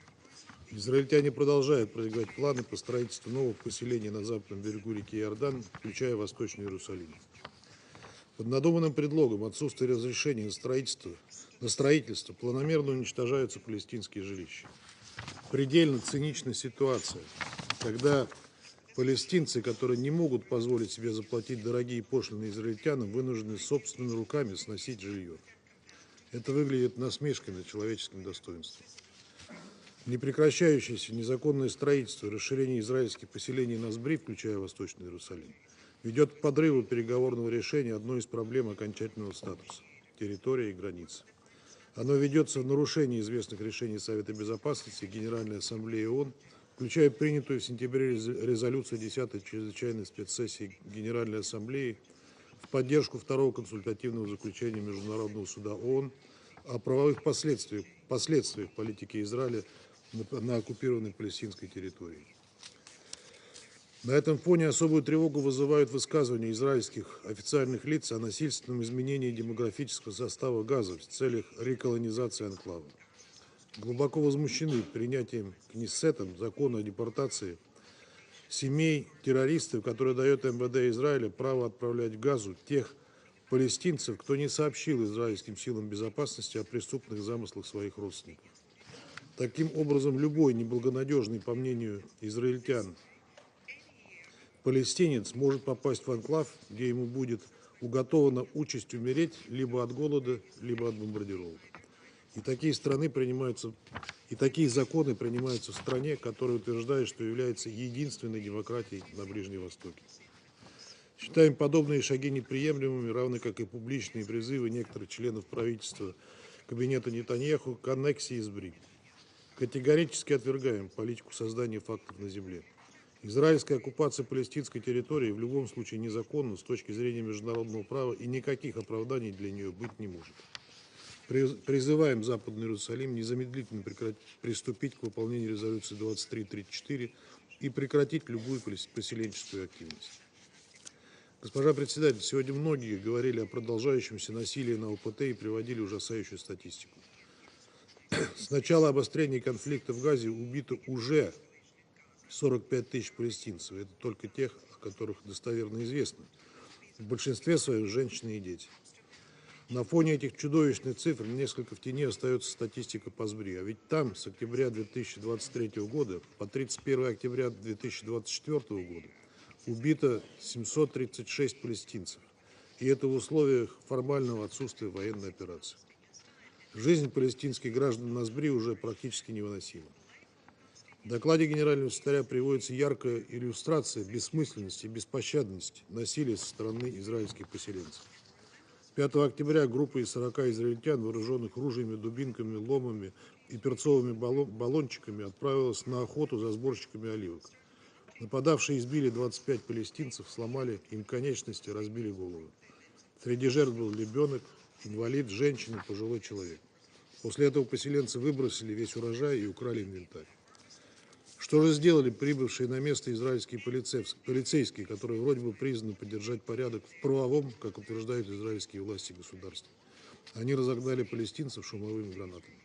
J: Израильтяне продолжают продвигать планы по строительству новых поселений на западном берегу реки Иордан, включая Восточный Иерусалим. Под надуманным предлогом отсутствия разрешения на строительство планомерно уничтожаются палестинские жилища. Предельно цинична ситуация, когда палестинцы, которые не могут позволить себе заплатить дорогие пошлины израильтянам, вынуждены собственными руками сносить жилье. Это выглядит насмешкой над человеческим достоинством. Непрекращающееся незаконное строительство и расширение израильских поселений на Сбри, включая Восточный Иерусалим, ведет к подрыву переговорного решения одной из проблем окончательного статуса – территория и границы. Оно ведется в нарушении известных решений Совета Безопасности и Генеральной Ассамблеи ООН, включая принятую в сентябре резолюцию 10-й чрезвычайной спецсессии Генеральной Ассамблеи в поддержку второго консультативного заключения Международного суда ООН о правовых последствиях политики Израиля на оккупированной палестинской территории. На этом фоне особую тревогу вызывают высказывания израильских официальных лиц о насильственном изменении демографического состава Газа в целях реколонизации анклава. Глубоко возмущены принятием Кнессетом закона о депортации семей террористов, который дает МВД Израиля право отправлять в Газу тех палестинцев, кто не сообщил израильским силам безопасности о преступных замыслах своих родственников. Таким образом, любой неблагонадежный, по мнению израильтян, палестинец может попасть в анклав, где ему будет уготована участь умереть либо от голода, либо от бомбардировок. И такие законы принимаются в стране, которая утверждает, что является единственной демократией на Ближнем Востоке. Считаем подобные шаги неприемлемыми, равно как и публичные призывы некоторых членов правительства кабинета Нетаньяху к аннексии Сбри. Категорически отвергаем политику создания фактов на земле. Израильская оккупация палестинской территории в любом случае незаконна с точки зрения международного права, и никаких оправданий для нее быть не может. Призываем Западный Иерусалим незамедлительно приступить к выполнению резолюции 2334 и прекратить любую поселенческую активность. Госпожа председатель, сегодня многие говорили о продолжающемся насилии на ОПТ и приводили ужасающую статистику. С начала обострения конфликта в Газе убито уже 45 тысяч палестинцев. Это только тех, о которых достоверно известно. В большинстве своем женщины и дети. На фоне этих чудовищных цифр несколько в тени остается статистика по Сбри. А ведь там с октября 2023 года по 31 октября 2024 года убито 736 палестинцев. И это в условиях формального отсутствия военной операции. Жизнь палестинских граждан на Сбри уже практически невыносима. В докладе генерального секретаря приводится яркая иллюстрация бессмысленности и беспощадности насилия со стороны израильских поселенцев. 5 октября группа из 40 израильтян, вооруженных ружьями, дубинками, ломами и перцовыми баллончиками, отправилась на охоту за сборщиками оливок. Нападавшие избили 25 палестинцев, сломали им конечности, разбили головы. Среди жертв был ребенок, инвалид, женщина, пожилой человек. После этого поселенцы выбросили весь урожай и украли инвентарь. Что же сделали прибывшие на место израильские полицейские, которые вроде бы призваны поддержать порядок в правовом, как утверждают израильские власти государства? Они разогнали палестинцев шумовыми гранатами.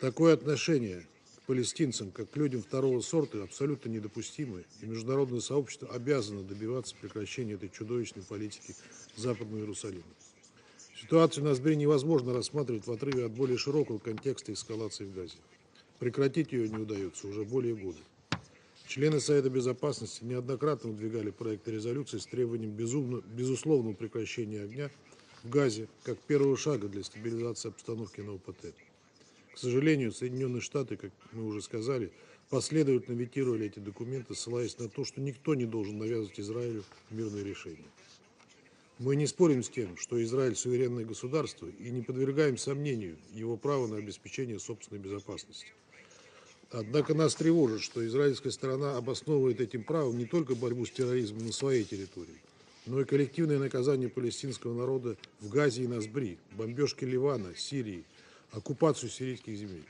J: Такое отношение к палестинцам, как к людям второго сорта, абсолютно недопустимо, и международное сообщество обязано добиваться прекращения этой чудовищной политики Западного Иерусалима. Ситуацию на Сбри невозможно рассматривать в отрыве от более широкого контекста эскалации в Газе. Прекратить ее не удается уже более года. Члены Совета Безопасности неоднократно выдвигали проекты резолюции с требованием безусловного прекращения огня в Газе как первого шага для стабилизации обстановки на ОПТ. К сожалению, Соединенные Штаты, как мы уже сказали, последовательно ветировали эти документы, ссылаясь на то, что никто не должен навязывать Израилю мирное решение. Мы не спорим с тем, что Израиль суверенное государство, и не подвергаем сомнению его право на обеспечение собственной безопасности. Однако нас тревожит, что израильская сторона обосновывает этим правом не только борьбу с терроризмом на своей территории, но и коллективное наказание палестинского народа в Газе и на Сбри, бомбежки Ливана, Сирии, оккупацию сирийских земель.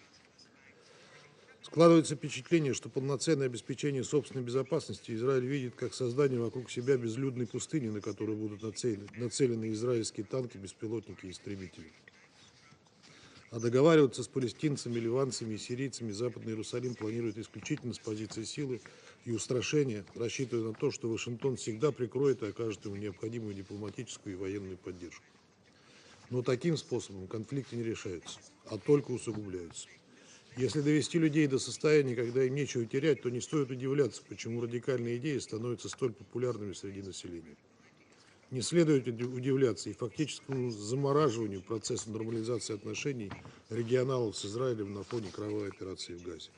J: Складывается впечатление, что полноценное обеспечение собственной безопасности Израиль видит как создание вокруг себя безлюдной пустыни, на которую будут нацелены израильские танки, беспилотники и истребители. А договариваться с палестинцами, ливанцами и сирийцами Западный Иерусалим планирует исключительно с позиции силы и устрашения, рассчитывая на то, что Вашингтон всегда прикроет и окажет ему необходимую дипломатическую и военную поддержку. Но таким способом конфликты не решаются, а только усугубляются. Если довести людей до состояния, когда им нечего терять, то не стоит удивляться, почему радикальные идеи становятся столь популярными среди населения. Не следует удивляться и фактическому замораживанию процесса нормализации отношений регионалов с Израилем на фоне кровавой операции в Газе.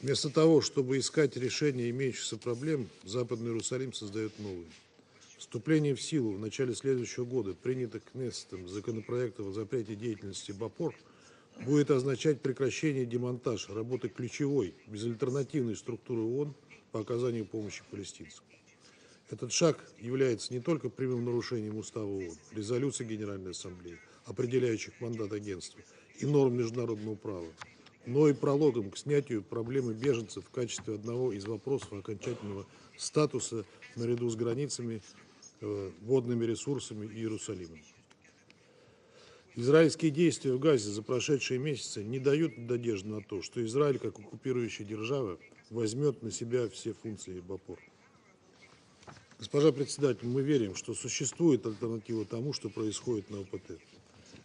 J: Вместо того, чтобы искать решение имеющихся проблем, Западный Иерусалим создает новые. Вступление в силу в начале следующего года принятых Кнессетом законопроектов о запрете деятельности БАПОР будет означать прекращение демонтажа работы ключевой, безальтернативной структуры ООН по оказанию помощи палестинцам. Этот шаг является не только прямым нарушением Устава ООН, резолюций Генеральной Ассамблеи, определяющих мандат агентства, и норм международного права, но и прологом к снятию проблемы беженцев в качестве одного из вопросов окончательного статуса наряду с границами, водными ресурсами и Иерусалимом. Израильские действия в Газе за прошедшие месяцы не дают надежды на то, что Израиль, как оккупирующая держава, возьмет на себя все функции БАПОР. Госпожа председатель, мы верим, что существует альтернатива тому, что происходит на ОПТ.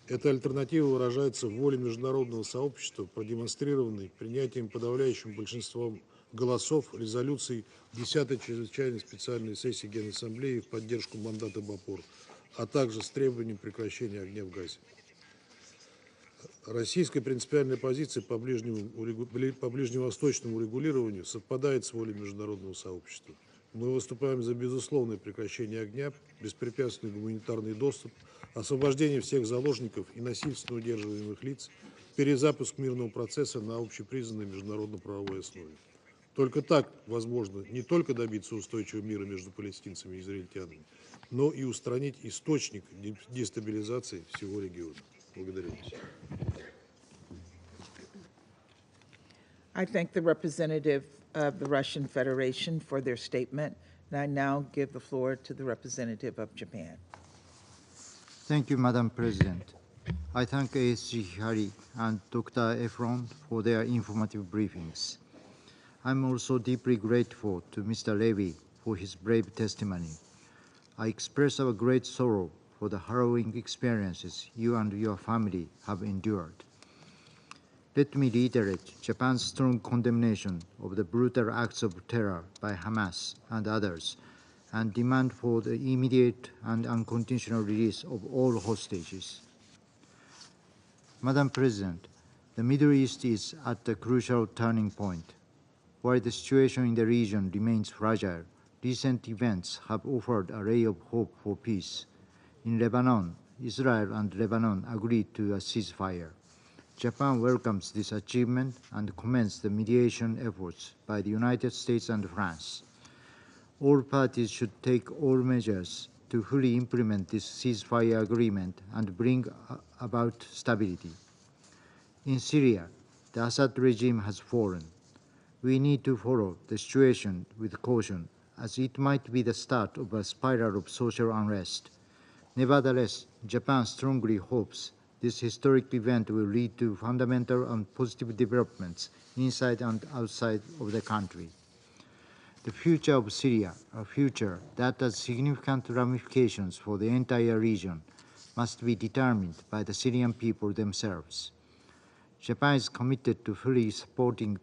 J: Эта альтернатива выражается в воле международного сообщества, продемонстрированной принятием подавляющим большинством голосов резолюций 10-й чрезвычайной специальной сессии Генассамблеи в поддержку мандата БАПОР, а также с требованием прекращения огня в Газе. Российская принципиальная позиция по ближневосточному регулированию совпадает с волей международного сообщества. Мы выступаем за безусловное прекращение огня, беспрепятственный гуманитарный доступ, освобождение всех заложников и насильственно удерживаемых лиц, перезапуск мирного процесса на общепризнанной международно-правовой основе. Только так возможно не только добиться устойчивого мира между палестинцами и израильтянами, но и устранить источник дестабилизации всего региона. Благодарю вас.
B: I thank the representative of the Russian Federation for their statement, and I now give the floor to the representative of Japan.
K: Thank you, Madam President. I thank ASG Hari and Dr. Efron for their informative briefings. I'm also deeply grateful to Mr. Levy for his brave testimony. I express our great sorrow for the harrowing experiences you and your family have endured. Let me reiterate Japan's strong condemnation of the brutal acts of terror by Hamas and others, and demand for the immediate and unconditional release of all hostages. Madam President, the Middle East is at a crucial turning point. While the situation in the region remains fragile, recent events have offered a ray of hope for peace. In Lebanon, Israel and Lebanon agreed to a ceasefire. Japan welcomes this achievement and commends the mediation efforts by the United States and France. All parties should take all measures to fully implement this ceasefire agreement and bring about stability. In Syria, the Assad regime has fallen. We need to follow the situation with caution, as it might be the start of a spiral of social unrest. Nevertheless, Japan strongly hopes this historic event will lead to fundamental and positive developments inside and outside of the country. The future of Syria, a future that has significant ramifications for the entire region, must be determined by the Syrian people themselves. Japan is committed to fully supporting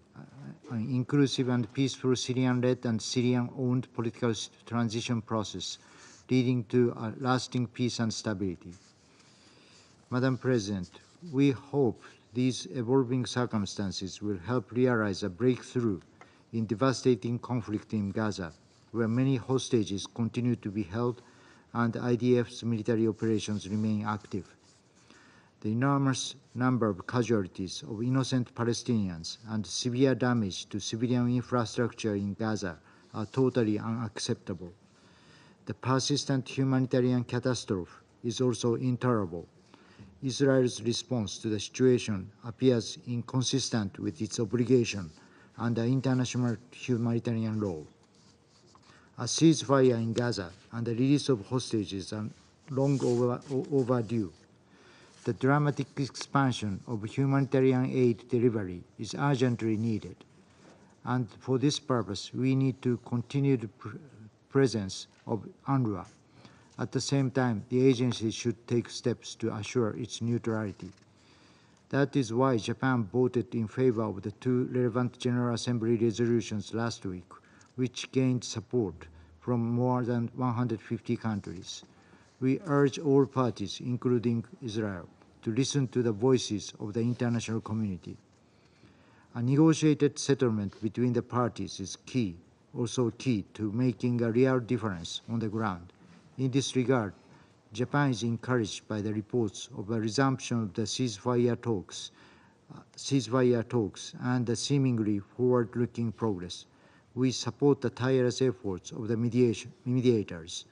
K: an inclusive and peaceful Syrian-led and Syrian-owned political transition process leading to a lasting peace and stability. Madam President, we hope these evolving circumstances will help realize a breakthrough in devastating conflict in Gaza, where many hostages continue to be held and IDF's military operations remain active. The enormous number of casualties of innocent Palestinians and severe damage to civilian infrastructure in Gaza are totally unacceptable. The persistent humanitarian catastrophe is also intolerable. Israel's response to the situation appears inconsistent with its obligation under international humanitarian law. A ceasefire in Gaza and the release of hostages are long overdue. The dramatic expansion of humanitarian aid delivery is urgently needed, and for this purpose, we need to continue the presence of UNRWA. At the same time, the agency should take steps to assure its neutrality. That is why Japan voted in favor of the two relevant General Assembly resolutions last week, which gained support from more than 150 countries. We urge all parties, including Israel, to listen to the voices of the international community. A negotiated settlement between the parties is also key to making a real difference on the ground. In this regard, Japan is encouraged by the reports of a resumption of the ceasefire talks and the seemingly forward-looking progress. We support the tireless efforts of the mediators.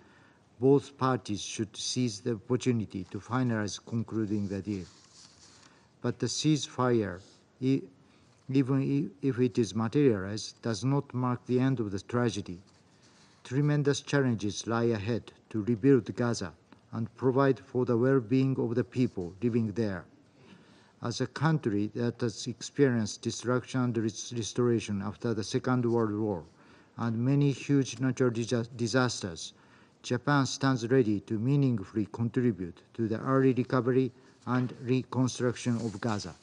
K: Both parties should seize the opportunity to finalize concluding the deal. But the ceasefire, even if it is materialized, does not mark the end of the tragedy. Tremendous challenges lie ahead to rebuild Gaza and provide for the well-being of the people living there. As a country that has experienced destruction and restoration after the Second World War and many huge natural disasters, Japan stands ready to meaningfully contribute to the early recovery and reconstruction of Gaza.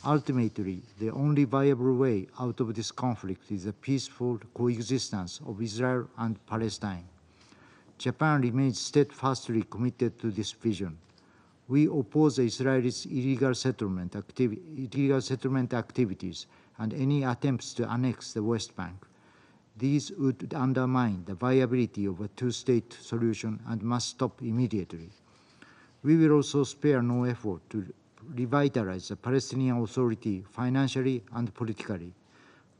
K: Ultimately, the only viable way out of this conflict is the peaceful coexistence of Israel and Palestine. Japan remains steadfastly committed to this vision. We oppose Israel's illegal settlement activities and any attempts to annex the West Bank. These would undermine the viability of a two-state solution and must stop immediately. We will also spare no effort to revitalize the Palestinian Authority financially and politically,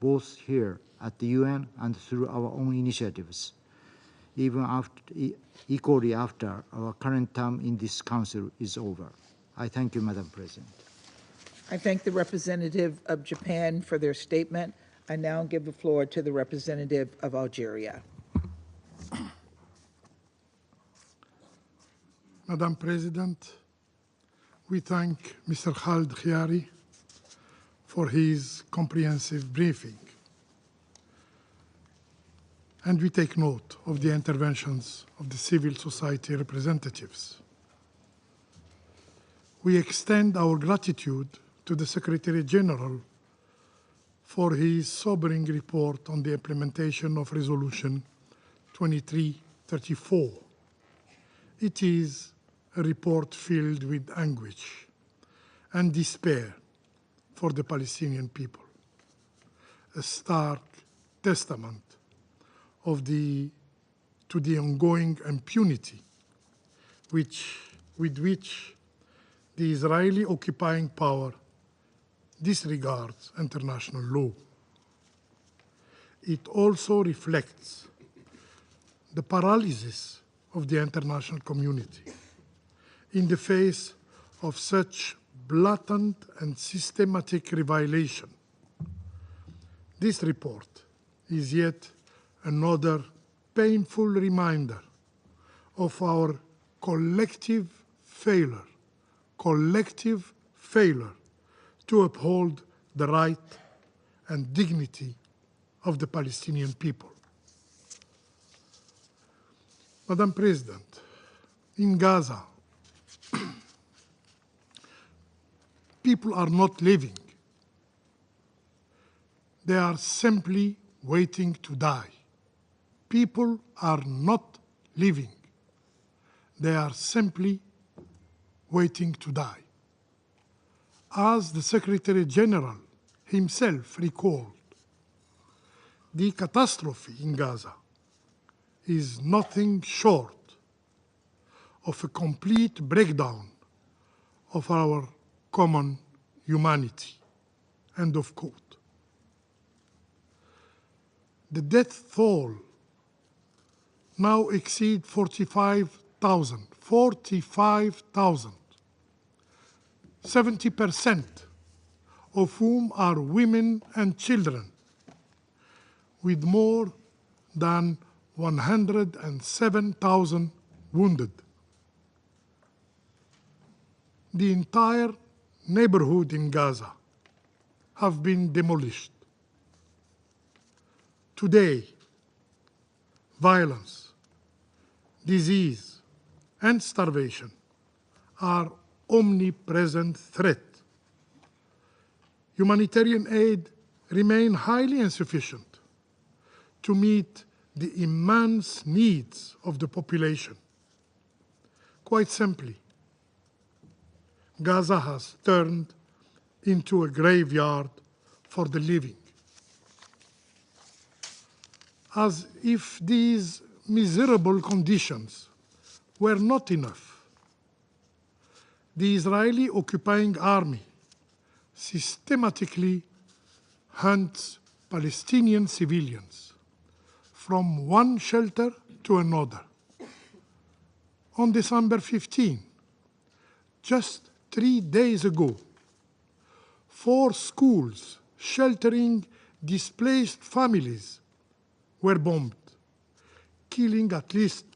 K: both here at the UN and through our own initiatives, equally after our current term in this Council is over. I thank you, Madam President.
B: I thank the representative of Japan for their statement. I now give the floor to the representative of Algeria.
L: Madam President, we thank Mr. Khaled Khiari for his comprehensive briefing. And we take note of the interventions of the civil society representatives. We extend our gratitude to the Secretary General for his sobering report on the implementation of Resolution 2334. It is a report filled with anguish and despair for the Palestinian people, a stark testament to the ongoing impunity with which the Israeli occupying power disregards international law. It also reflects the paralysis of the international community in the face of such blatant and systematic violation. This report is yet another painful reminder of our collective failure to uphold the right and dignity of the Palestinian people. Madam President, in Gaza, people are not living. They are simply waiting to die. People are not living. They are simply waiting to die. As the Secretary General himself recalled, the catastrophe in Gaza is nothing short of a complete breakdown of our common humanity. End of quote. The death toll now exceeds 45,000. 45,000. 70% of whom are women and children, with more than 107,000 wounded. The entire neighborhood in Gaza have been demolished. Today, violence, disease, and starvation are omnipresent threat. Humanitarian aid remain highly insufficient to meet the immense needs of the population. Quite simply, Gaza has turned into a graveyard for the living. As if these miserable conditions were not enough, the Israeli occupying army systematically hunts Palestinian civilians from one shelter to another. On December 15, just 3 days ago, 4 schools sheltering displaced families were bombed, killing at least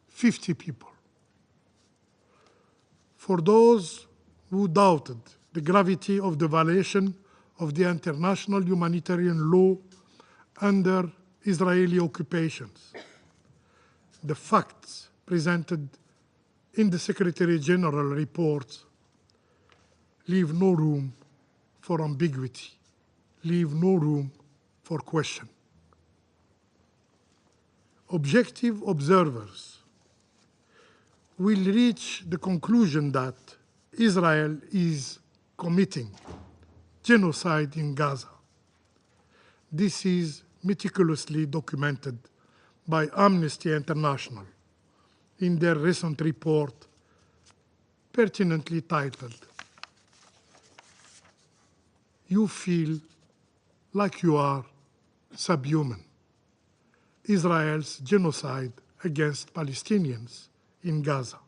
L: 50 people. For those who doubted the gravity of the violation of the international humanitarian law under Israeli occupations, the facts presented in the Secretary General reports leave no room for ambiguity, leave no room for question. Objective observers will reach the conclusion that Israel is committing genocide in Gaza. This is meticulously documented by Amnesty International in their recent report, pertinently titled, "You Feel Like You Are Subhuman: Israel's Genocide Against Palestinians in Gaza."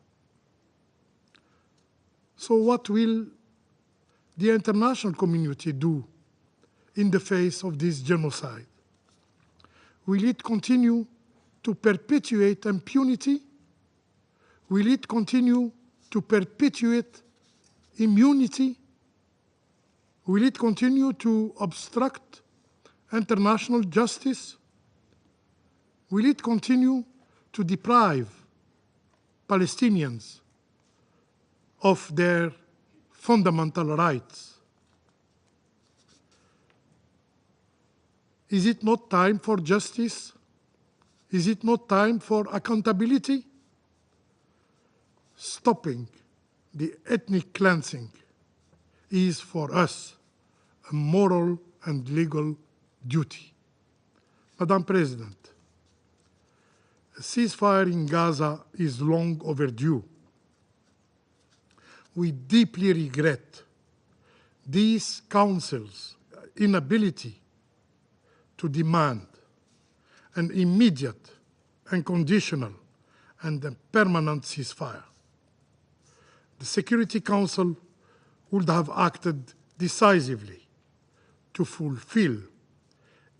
L: So what will the international community do in the face of this genocide? Will it continue to perpetuate impunity? Will it continue to perpetuate immunity? Will it continue to obstruct international justice? Will it continue to deprive Palestinians of their fundamental rights? Is it not time for justice? Is it not time for accountability? Stopping the ethnic cleansing is for us a moral and legal duty. Madam President, a ceasefire in Gaza is long overdue. We deeply regret these councils' inability to demand an immediate, unconditional, and a permanent ceasefire. The Security Council would have acted decisively to fulfill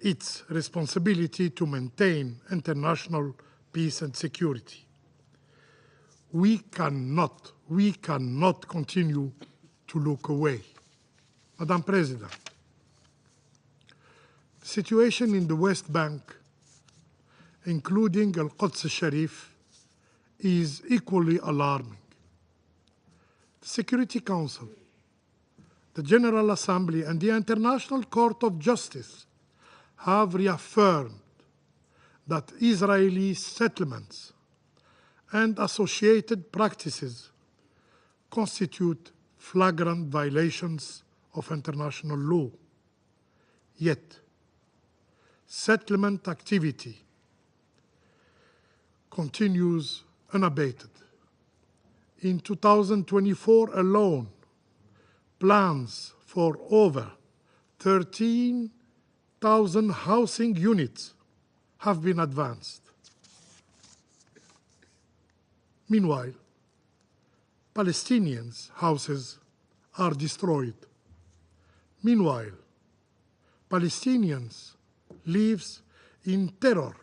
L: its responsibility to maintain international peace and security. We cannot continue to look away. Madam President, the situation in the West Bank, including Al-Quds Sharif, is equally alarming. The Security Council, the General Assembly, and the International Court of Justice have reaffirmed that Israeli settlements and associated practices constitute flagrant violations of international law. Yet, settlement activity continues unabated. In 2024 alone, plans for over 13,000 housing units have been advanced. Meanwhile, Palestinians' houses are destroyed. Meanwhile, Palestinians live in terror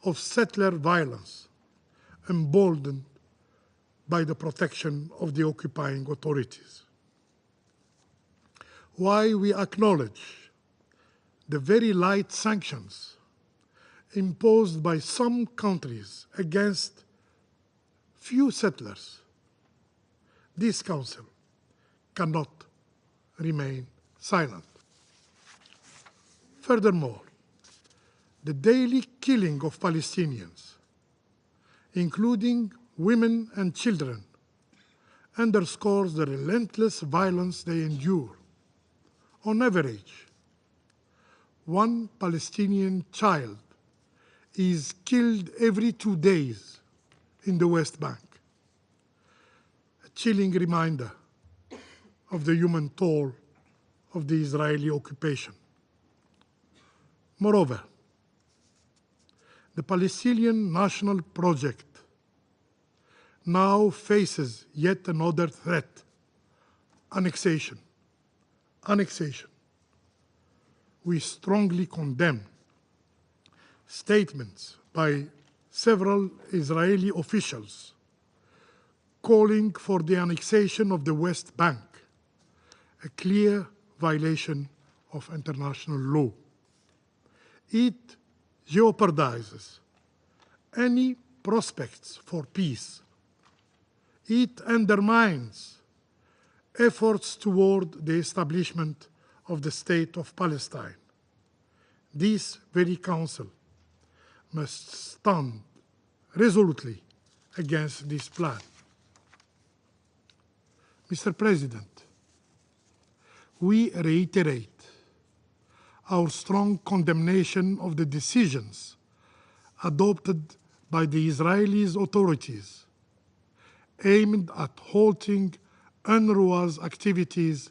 L: of settler violence, emboldened by the protection of the occupying authorities. While we acknowledge the very light sanctions imposed by some countries against few settlers, this Council cannot remain silent. Furthermore, the daily killing of Palestinians, including women and children, underscores the relentless violence they endure. On average, one Palestinian child is killed every 2 days in the West Bank, a chilling reminder of the human toll of the Israeli occupation. Moreover, the Palestinian National Project now faces yet another threat: annexation. Annexation. We strongly condemn statements by several Israeli officials calling for the annexation of the West Bank, a clear violation of international law. It jeopardizes any prospects for peace. It undermines efforts toward the establishment of the State of Palestine. This very Council must stand resolutely against this plan. Mr. President, we reiterate our strong condemnation of the decisions adopted by the Israeli authorities aimed at halting UNRWA's activities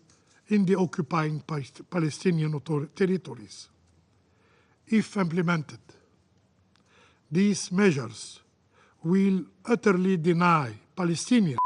L: in the occupying Palestinian territories. If implemented, these measures will utterly deny Palestinians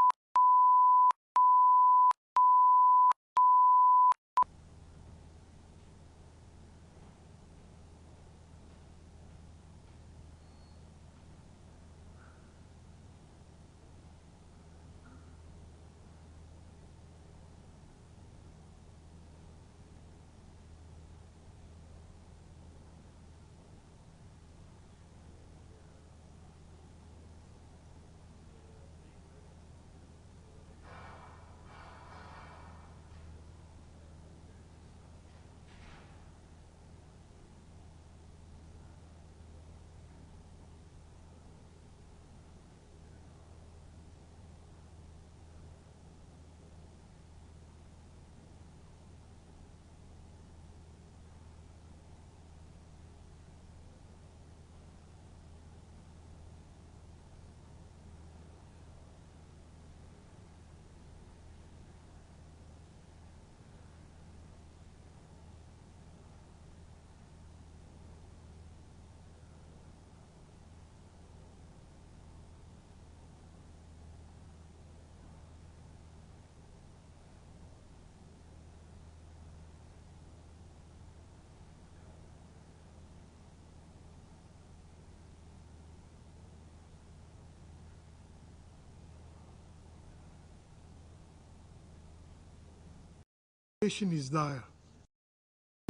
L: is dire,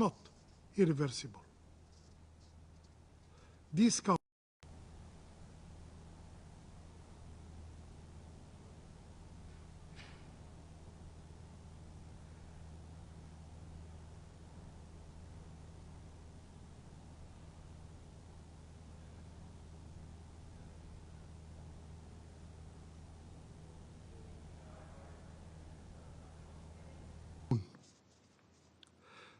L: not irreversible. This Council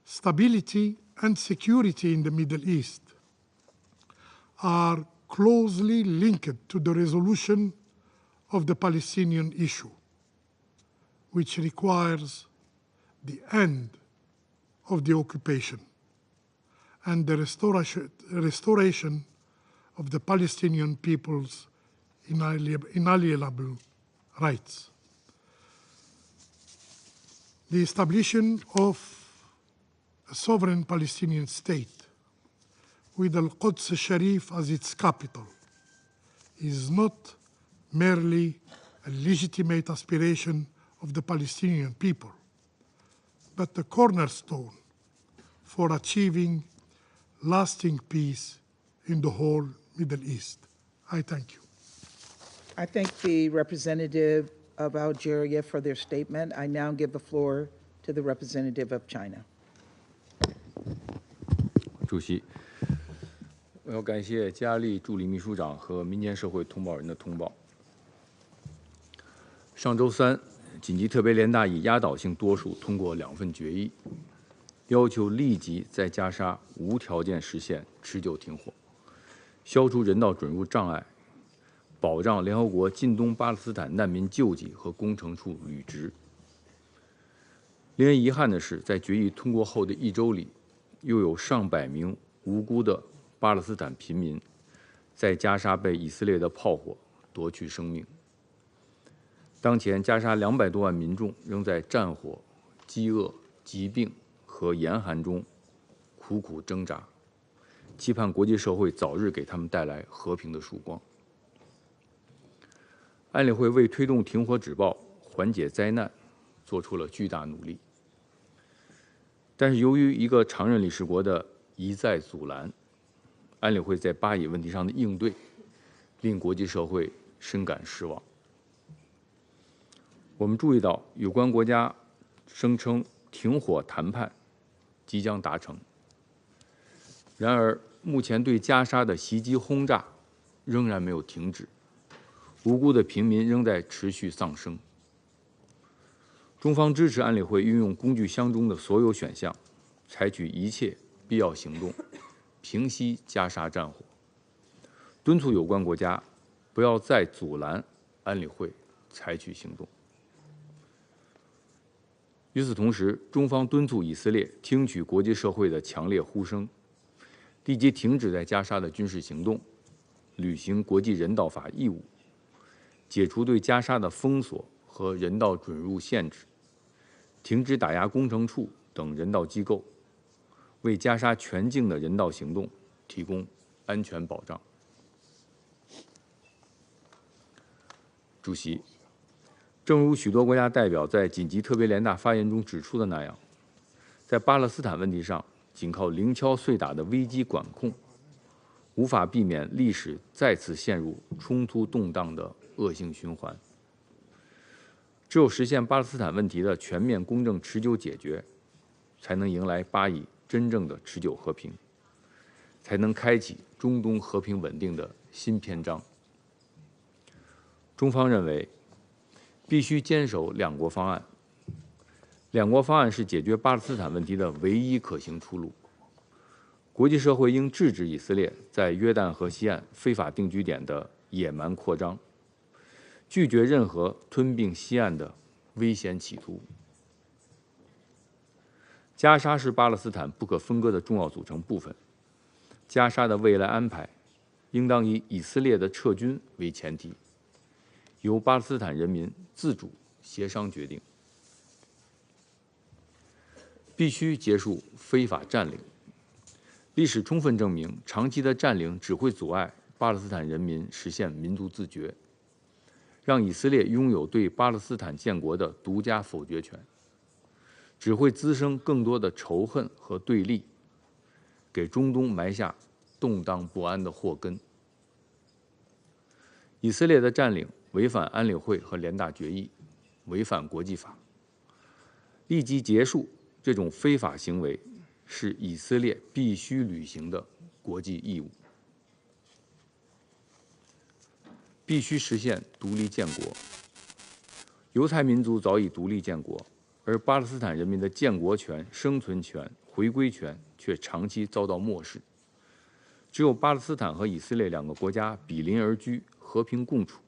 L: stability and security in the Middle East are closely linked to the resolution of the Palestinian issue, which requires the end of the occupation and the restoration of the Palestinian people's inalienable rights. The establishment of a sovereign Palestinian state with Al-Quds al-Sharif as its capital is not merely a legitimate aspiration of the Palestinian people, but the cornerstone for achieving lasting peace in the whole Middle East. I thank you.
B: I thank the representative of Algeria for their statement. I now give the floor to the representative of China.
M: 主席，我要感谢加利助理秘书长和民间社会通报人的通报。上周三，紧急特别联大以压倒性多数通过2份决议，要求立即在加沙无条件实现持久停火，消除人道准入障碍，保障联合国近东巴勒斯坦难民救济和工程处履职。令人遗憾的是，在决议通过后的1周里，又有上百名无辜的巴勒斯坦平民在加沙被以色列的炮火夺去生命。当前，加沙200多万民众仍在战火、饥饿、疾病和严寒中苦苦挣扎，期盼国际社会早日给他们带来和平的曙光。安理会为推动停火止暴、缓解灾难，做出了巨大努力。但是，由于一个常任理事国的一再阻拦，安理会在巴以问题上的应对，令国际社会深感失望。我们注意到，有关国家声称停火谈判即将达成，然而目前对加沙的袭击轰炸仍然没有停止，无辜的平民仍在持续丧生。中方支持安理会运用工具箱中的所有选项，采取一切必要行动，平息加沙战火，敦促有关国家不要再阻拦安理会采取行动。与此同时，中方敦促以色列听取国际社会的强烈呼声，立即停止在加沙的军事行动，履行国际人道法义务，解除对加沙的封锁和人道准入限制，停止打压工程处等人道机构，为加沙全境的人道行动提供安全保障。主席，正如许多国家代表在紧急特别联大发言中指出的那样，在巴勒斯坦问题上，仅靠零敲碎打的危机管控，无法避免历史再次陷入冲突动荡的恶性循环。只有实现巴勒斯坦问题的全面、公正、持久解决，才能迎来巴以真正的持久和平，才能开启中东和平稳定的新篇章。中方认为，必须坚守两国方案。两国方案是解决巴勒斯坦问题的唯一可行出路。国际社会应制止以色列在约旦河西岸非法定居点的野蛮扩张，拒绝任何吞并西岸的危险企图。加沙是巴勒斯坦不可分割的重要组成部分。加沙的未来安排，应当以以色列的撤军为前提，由巴勒斯坦人民自主协商决定。必须结束非法占领。历史充分证明，长期的占领只会阻碍巴勒斯坦人民实现民族自决，让以色列拥有对巴勒斯坦建国的独家否决权，只会滋生更多的仇恨和对立，给中东埋下动荡不安的祸根。以色列的占领违反安理会和联大决议，违反国际法。立即结束这种非法行为是以色列必须履行的国际义务。必须实现独立建国。犹太民族早已独立建国，而巴勒斯坦人民的建国权、生存权、回归权却长期遭到漠视。只有巴勒斯坦和以色列两个国家比邻而居，和平共处，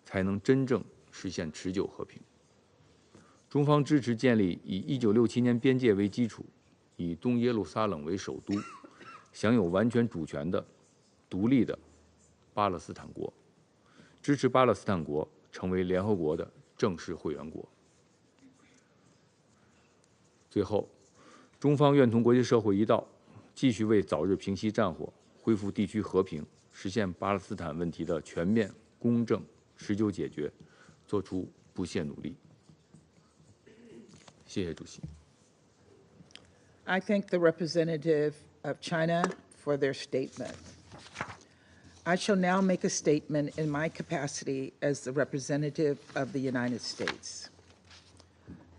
M: 才能真正实现持久和平。中方支持建立以1967年边界为基础，以东耶路撒冷为首都，享有完全主权的独立的巴勒斯坦国，支持巴勒斯坦国成为联合国的正式会员国。最后，中方愿同国际社会一道，继续为早日平息战火、恢复地区和平、实现巴勒斯坦问题的全面、公正、持久解决，做出不懈努力。谢谢主席。
B: I thank the representative of China for their statement. I shall now make a statement in my capacity as the representative of the United States.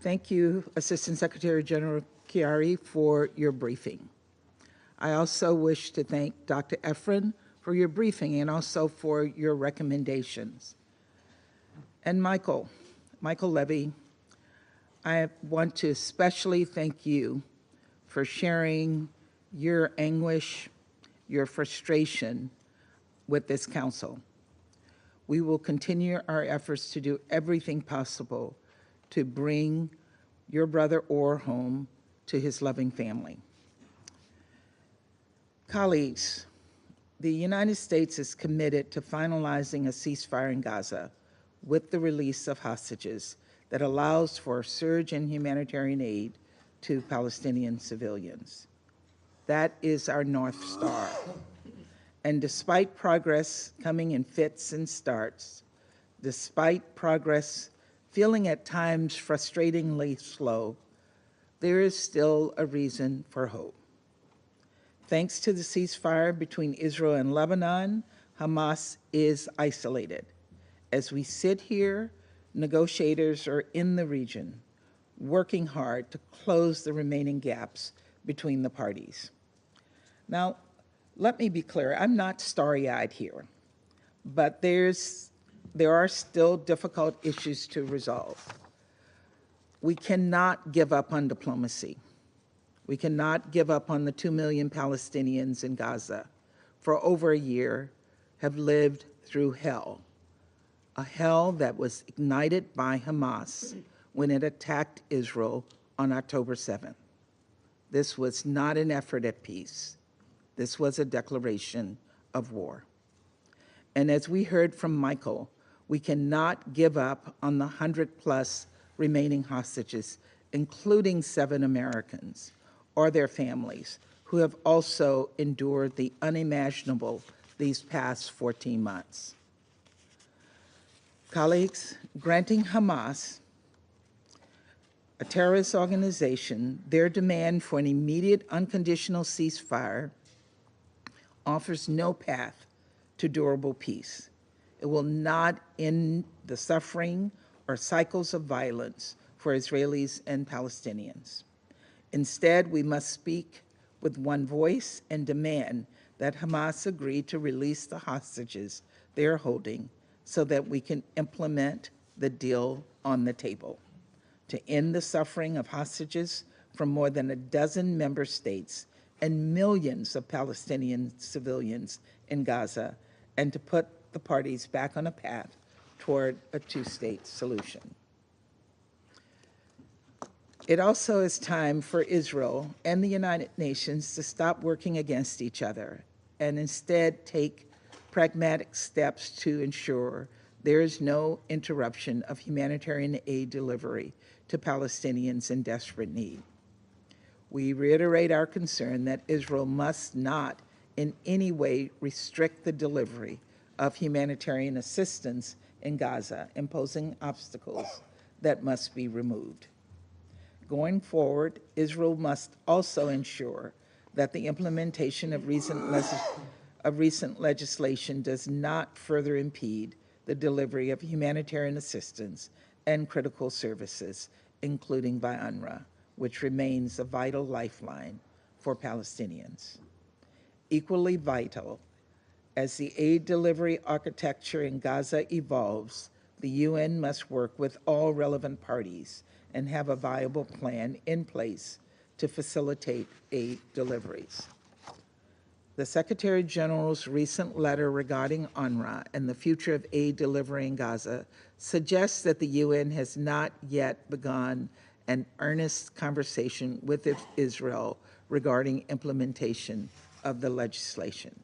B: Thank you, Assistant Secretary General Chiari, for your briefing. I also wish to thank Dr. Efron for your briefing and also for your recommendations. And Michael Levy, I want to especially thank you for sharing your anguish, your frustration with this council. We will continue our efforts to do everything possible to bring your brother Orr home to his loving family. Colleagues, the United States is committed to finalizing a ceasefire in Gaza with the release of hostages that allows for a surge in humanitarian aid to Palestinian civilians. That is our North Star. And despite progress coming in fits and starts, despite progress feeling at times frustratingly slow, there is still a reason for hope. Thanks to the ceasefire between Israel and Lebanon, Hamas is isolated. As we sit here, negotiators are in the region, working hard to close the remaining gaps between the parties. Now, let me be clear, I'm not starry-eyed here, but there are still difficult issues to resolve. We cannot give up on diplomacy. We cannot give up on the 2 million Palestinians in Gaza for over a year have lived through hell, a hell that was ignited by Hamas when it attacked Israel on October 7th. This was not an effort at peace. This was a declaration of war. And as we heard from Michael, we cannot give up on the 100+ remaining hostages, including 7 Americans or their families, who have also endured the unimaginable these past 14 months. Colleagues, granting Hamas, a terrorist organization, their demand for an immediate unconditional ceasefire offers no path to durable peace. It will not end the suffering or cycles of violence for Israelis and Palestinians. Instead, we must speak with one voice and demand that Hamas agree to release the hostages they are holding so that we can implement the deal on the table to end the suffering of hostages from more than a dozen member states and millions of Palestinian civilians in Gaza, and to put the parties back on a path toward a 2-state solution. It also is time for Israel and the United Nations to stop working against each other and instead take pragmatic steps to ensure there is no interruption of humanitarian aid delivery to Palestinians in desperate need. We reiterate our concern that Israel must not in any way restrict the delivery of humanitarian assistance in Gaza, imposing obstacles that must be removed. Going forward, Israel must also ensure that the implementation of recent legislation does not further impede the delivery of humanitarian assistance and critical services, including by UNRWA, which remains a vital lifeline for Palestinians. Equally vital, as the aid delivery architecture in Gaza evolves, the UN must work with all relevant parties and have a viable plan in place to facilitate aid deliveries. The Secretary General's recent letter regarding UNRWA and the future of aid delivery in Gaza suggests that the UN has not yet begun an earnest conversation with Israel regarding implementation of the legislation.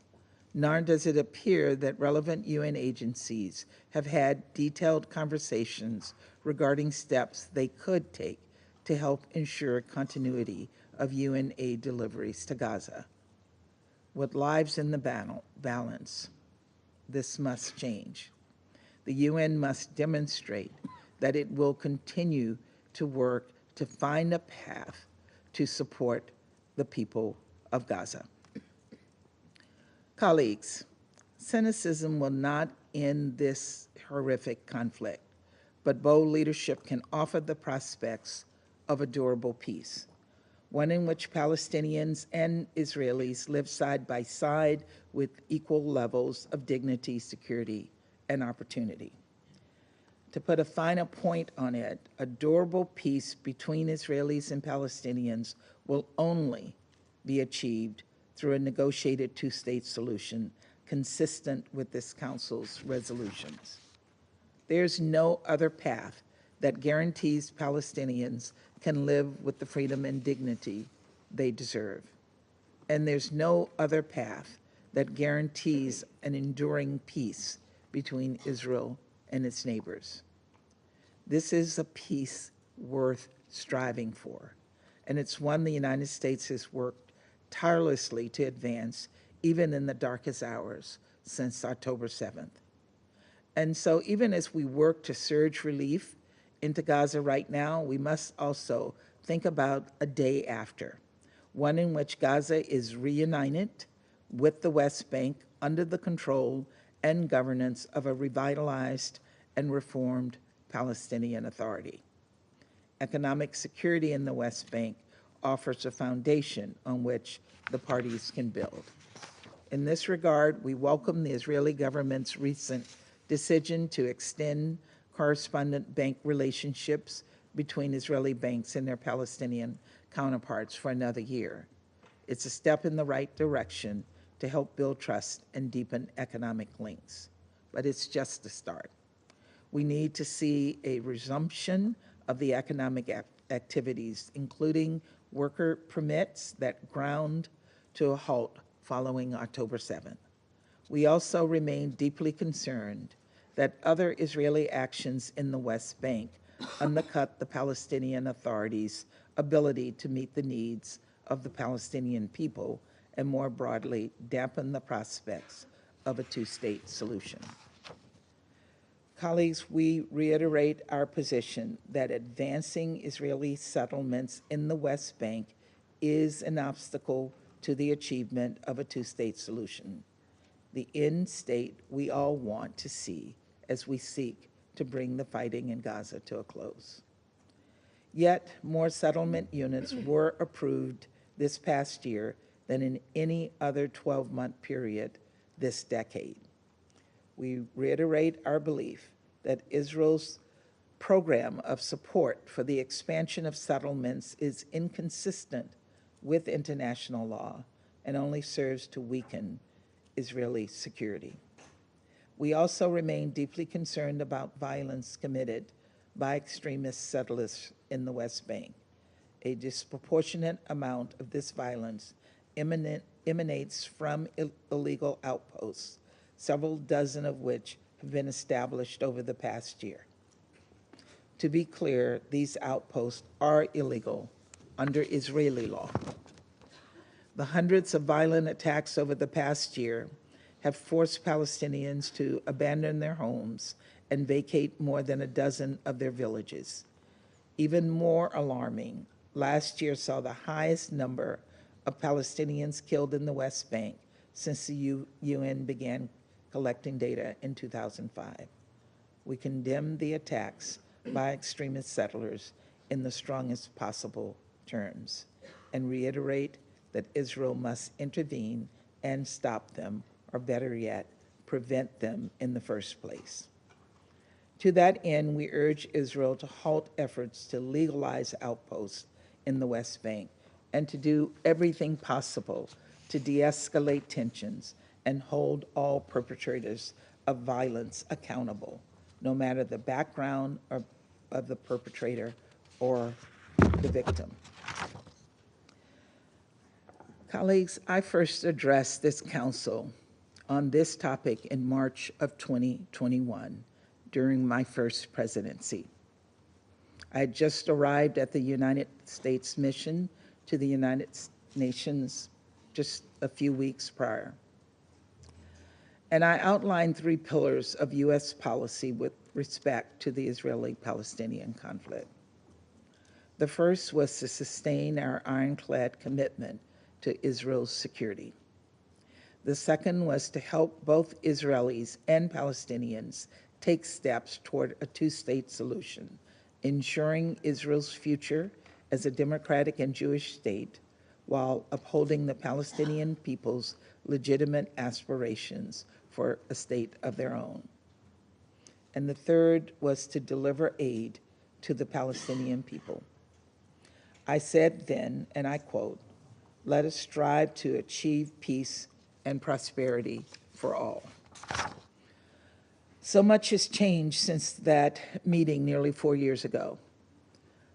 B: Nor does it appear that relevant UN agencies have had detailed conversations regarding steps they could take to help ensure continuity of UN aid deliveries to Gaza. With lives in the balance, this must change. The UN must demonstrate that it will continue to work to find a path to support the people of Gaza. Colleagues, cynicism will not end this horrific conflict, but bold leadership can offer the prospects of a durable peace, one in which Palestinians and Israelis live side by side with equal levels of dignity, security, and opportunity. To put a finer point on it, a durable peace between Israelis and Palestinians will only be achieved through a negotiated two-state solution consistent with this Council's resolutions. There's no other path that guarantees Palestinians can live with the freedom and dignity they deserve. And there's no other path that guarantees an enduring peace between Israel and its neighbors. This is a peace worth striving for, and it's one the United States has worked tirelessly to advance even in the darkest hours since October 7th. And so even as we work to surge relief into Gaza right now, we must also think about a day after, one in which Gaza is reunited with the West Bank under the control and governance of a revitalized and reformed Palestinian Authority. Economic security in the West Bank offers a foundation on which the parties can build. In this regard, we welcome the Israeli government's recent decision to extend correspondent bank relationships between Israeli banks and their Palestinian counterparts for another year. It's a step in the right direction to help build trust and deepen economic links, but it's just the start. We need to see a resumption of the economic activities, including worker permits that ground to a halt following October 7th. We also remain deeply concerned that other Israeli actions in the West Bank undercut the Palestinian Authority's ability to meet the needs of the Palestinian people and more broadly dampen the prospects of a two-state solution. Colleagues, we reiterate our position that advancing Israeli settlements in the West Bank is an obstacle to the achievement of a two-state solution, the end state we all want to see as we seek to bring the fighting in Gaza to a close. Yet, more settlement units were approved this past year than in any other 12-month period this decade. We reiterate our belief that Israel's program of support for the expansion of settlements is inconsistent with international law and only serves to weaken Israeli security. We also remain deeply concerned about violence committed by extremist settlers in the West Bank. A disproportionate amount of this violence emanates from illegal outposts, several dozen of which have been established over the past year. To be clear, these outposts are illegal under Israeli law. The hundreds of violent attacks over the past year have forced Palestinians to abandon their homes and vacate more than a dozen of their villages. Even more alarming, last year saw the highest number of Palestinians killed in the West Bank since the UN began collecting data in 2005. We condemn the attacks by extremist settlers in the strongest possible terms and reiterate that Israel must intervene and stop them, or better yet, prevent them in the first place. To that end, we urge Israel to halt efforts to legalize outposts in the West Bank and to do everything possible to de-escalate tensions and hold all perpetrators of violence accountable, no matter the background of the perpetrator or the victim. Colleagues, I first addressed this council on this topic in March of 2021 during my first presidency. I had just arrived at the United States mission to the United Nations just a few weeks prior. And I outlined 3 pillars of U.S. policy with respect to the Israeli-Palestinian conflict. The first was to sustain our ironclad commitment to Israel's security. The second was to help both Israelis and Palestinians take steps toward a 2-state solution, ensuring Israel's future as a democratic and Jewish state while upholding the Palestinian people's legitimate aspirations for a state of their own. And the third was to deliver aid to the Palestinian people. I said then, and I quote, "Let us strive to achieve peace and prosperity for all." So much has changed since that meeting nearly 4 years ago.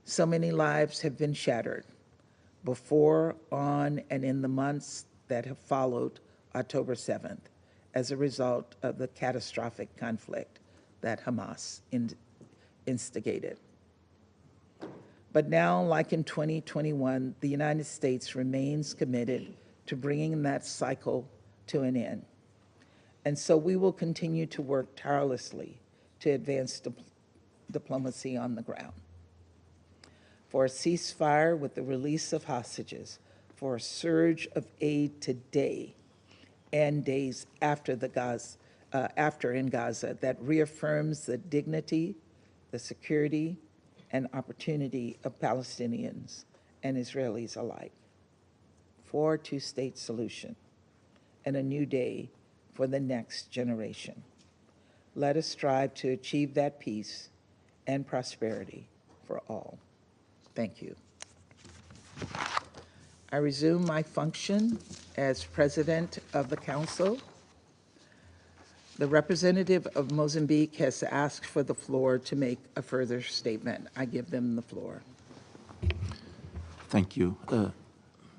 B: So many lives have been shattered before, on, and in the months that have followed October 7th as a result of the catastrophic conflict that Hamas instigated. But now, like in 2021, the United States remains committed to bringing that cycle to an end. And so we will continue to work tirelessly to advance diplomacy on the ground. For a ceasefire with the release of hostages, for a surge of aid today and days after in Gaza that reaffirms the dignity, the security, and opportunity of Palestinians and Israelis alike. For a 2-state solution and a new day for the next generation. Let us strive to achieve that peace and prosperity for all. Thank you. I resume my function as President of the Council. The representative of Mozambique has asked for the floor to make a further statement. I give them the floor.
C: Thank you.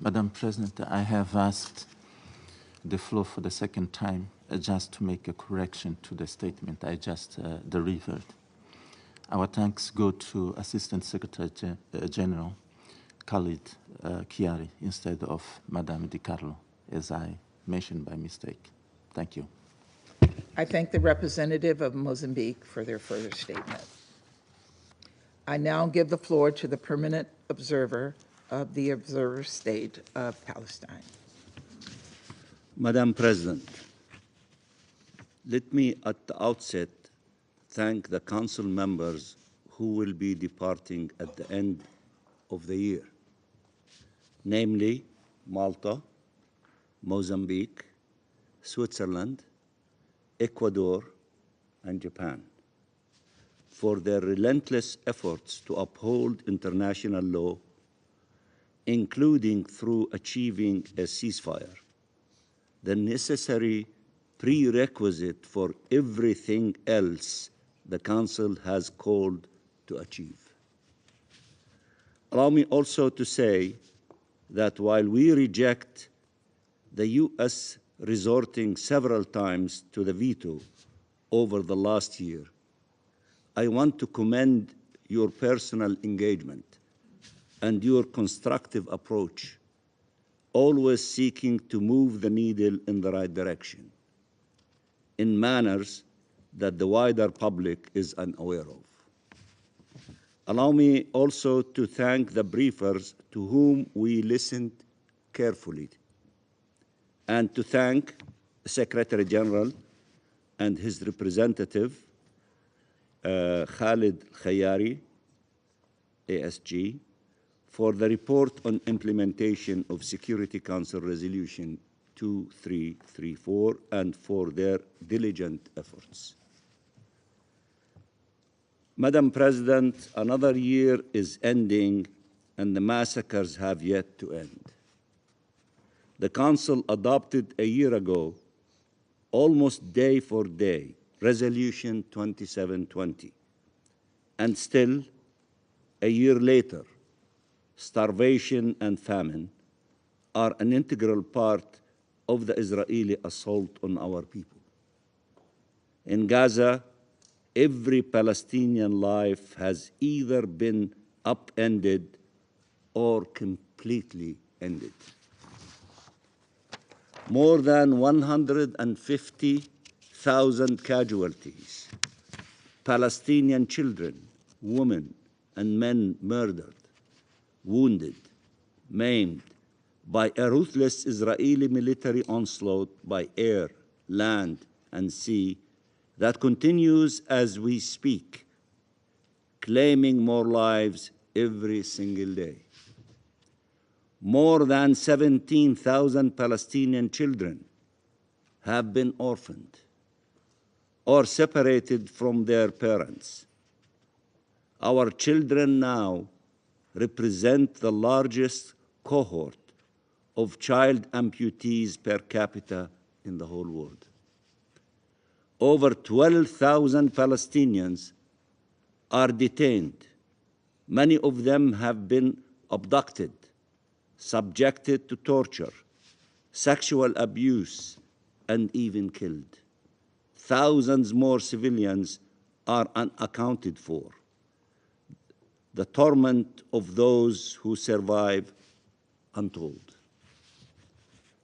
C: Madam President, I have asked the floor for the second time just to make a correction to the statement I just delivered. Our thanks go to Assistant Secretary General Khalid Kiari instead of Madame Di Carlo, as I mentioned by mistake. Thank you.
B: I thank the representative of Mozambique for their further statement. I now give the floor to the permanent observer of the Observer State of Palestine.
N: Madam President, let me at the outset thank the Council members who will be departing at the end of the year, namely Malta, Mozambique, Switzerland, Ecuador, and Japan, for their relentless efforts to uphold international law, including through achieving a ceasefire, the necessary prerequisite for everything else the Council has called to achieve. Allow me also to say that while we reject the U.S. resorting several times to the veto over the last year, I want to commend your personal engagement and your constructive approach, always seeking to move the needle in the right direction, in manners that the wider public is unaware of. Allow me also to thank the briefers to whom we listened carefully, and to thank the Secretary General and his representative, Khalid Khayari, ASG, for the report on implementation of Security Council Resolution 2334 and for their diligent efforts. Madam President, another year is ending and the massacres have yet to end. The Council adopted a year ago, almost day for day, Resolution 2720. And still, a year later, starvation and famine are an integral part of the Israeli assault on our people. In Gaza, every Palestinian life has either been upended or completely ended. More than 150,000 casualties, Palestinian children, women, and men murdered, wounded, maimed by a ruthless Israeli military onslaught by air, land, and sea that continues as we speak, claiming more lives every single day. More than 17,000 Palestinian children have been orphaned or separated from their parents. Our children now represent the largest cohort of child amputees per capita in the whole world. Over 12,000 Palestinians are detained. Many of them have been abducted, subjected to torture, sexual abuse, and even killed. Thousands more civilians are unaccounted for. The torment of those who survive untold.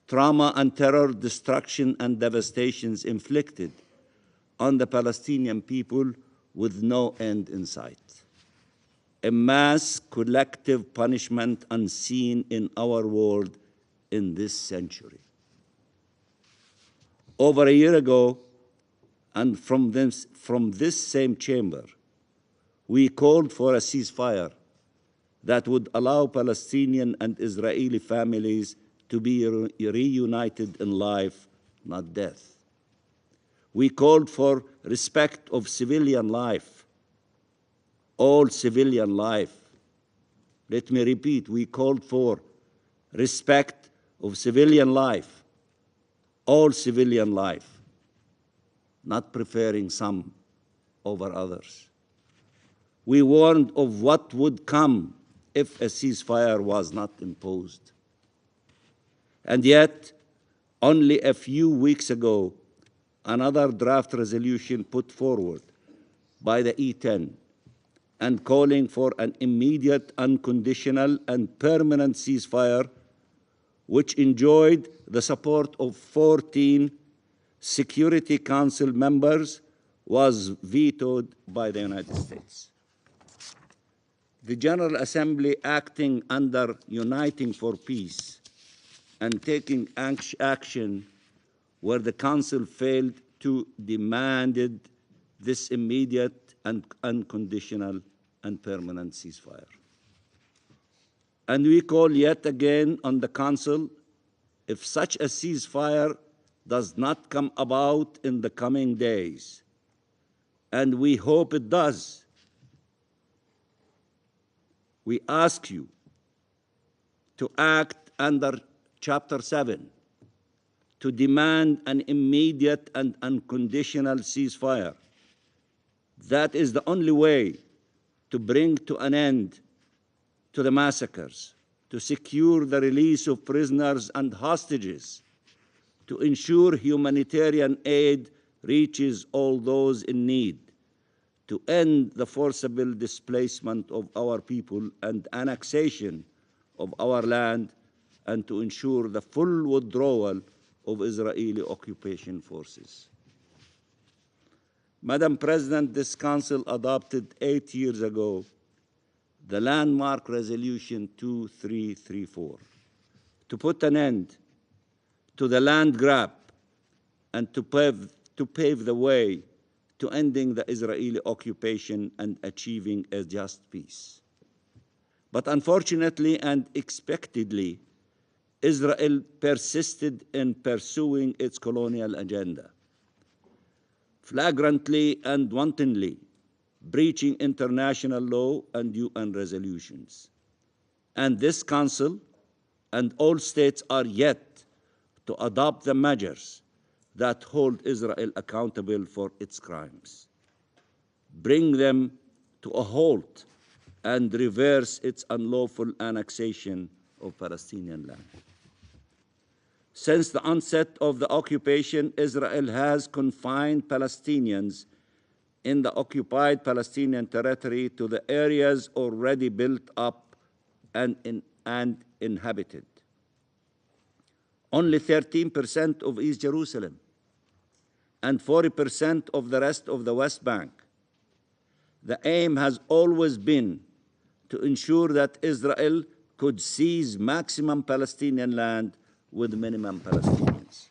N: Trauma and terror, destruction and devastations inflicted on the Palestinian people with no end in sight. A mass collective punishment unseen in our world in this century. Over a year ago, and from this same chamber, we called for a ceasefire that would allow Palestinian and Israeli families to be reunited in life, not death. We called for respect of civilian life, all civilian life. Let me repeat, we called for respect of civilian life, all civilian life, not preferring some over others. We warned of what would come if a ceasefire was not imposed. And yet, only a few weeks ago, another draft resolution put forward by the E10 and calling for an immediate, unconditional, and permanent ceasefire, which enjoyed the support of 14 Security Council members, was vetoed by the United States. The General Assembly, acting under Uniting for Peace and taking action where the Council failed to demand this immediate and unconditional and permanent ceasefire. And we call yet again on the Council, if such a ceasefire does not come about in the coming days, and we hope it does, we ask you to act under Chapter 7 to demand an immediate and unconditional ceasefire. That is the only way to bring to an end to the massacres, to secure the release of prisoners and hostages, to ensure humanitarian aid reaches all those in need, to end the forcible displacement of our people and annexation of our land, and to ensure the full withdrawal of Israeli occupation forces. Madam President, this Council adopted 8 years ago the landmark Resolution 2334 to put an end to the land grab and to pave the way to ending the Israeli occupation and achieving a just peace. But unfortunately and expectedly, Israel persisted in pursuing its colonial agenda, flagrantly and wantonly breaching international law and UN resolutions. And this Council and all states are yet to adopt the measures that hold Israel accountable for its crimes, bring them to a halt, and reverse its unlawful annexation of Palestinian land. Since the onset of the occupation, Israel has confined Palestinians in the occupied Palestinian territory to the areas already built up and inhabited. Only 13% of East Jerusalem and 40% of the rest of the West Bank. The aim has always been to ensure that Israel could seize maximum Palestinian land with minimum Palestinians.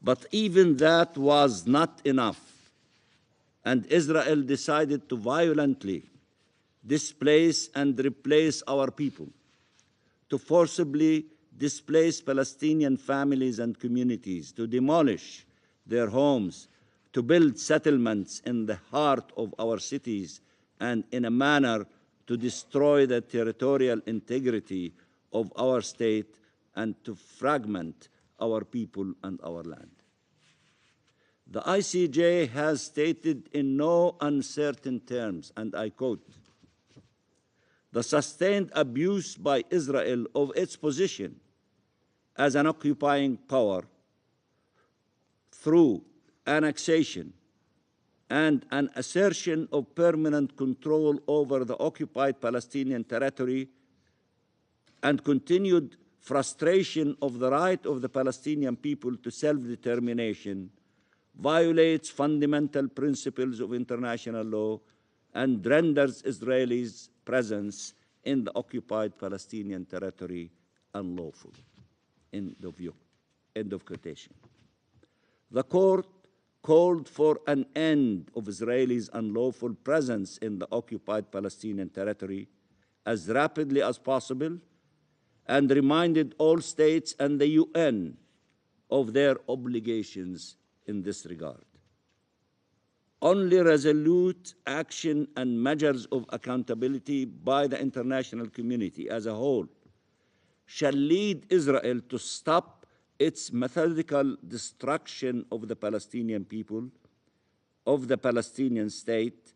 N: But even that was not enough, and Israel decided to violently displace and replace our people, to forcibly displace Palestinian families and communities, to demolish their homes, to build settlements in the heart of our cities, and in a manner to destroy the territorial integrity of our state and to fragment our people and our land. The ICJ has stated in no uncertain terms, and I quote, "The sustained abuse by Israel of its position as an occupying power through annexation and an assertion of permanent control over the occupied Palestinian territory and continued frustration of the right of the Palestinian people to self-determination violates fundamental principles of international law and renders Israelis' presence in the occupied Palestinian territory unlawful." End of quotation. The court called for an end of Israelis' unlawful presence in the occupied Palestinian territory as rapidly as possible and reminded all states and the UN of their obligations in this regard. Only resolute action and measures of accountability by the international community as a whole shall lead Israel to stop its methodical destruction of the Palestinian people, of the Palestinian state,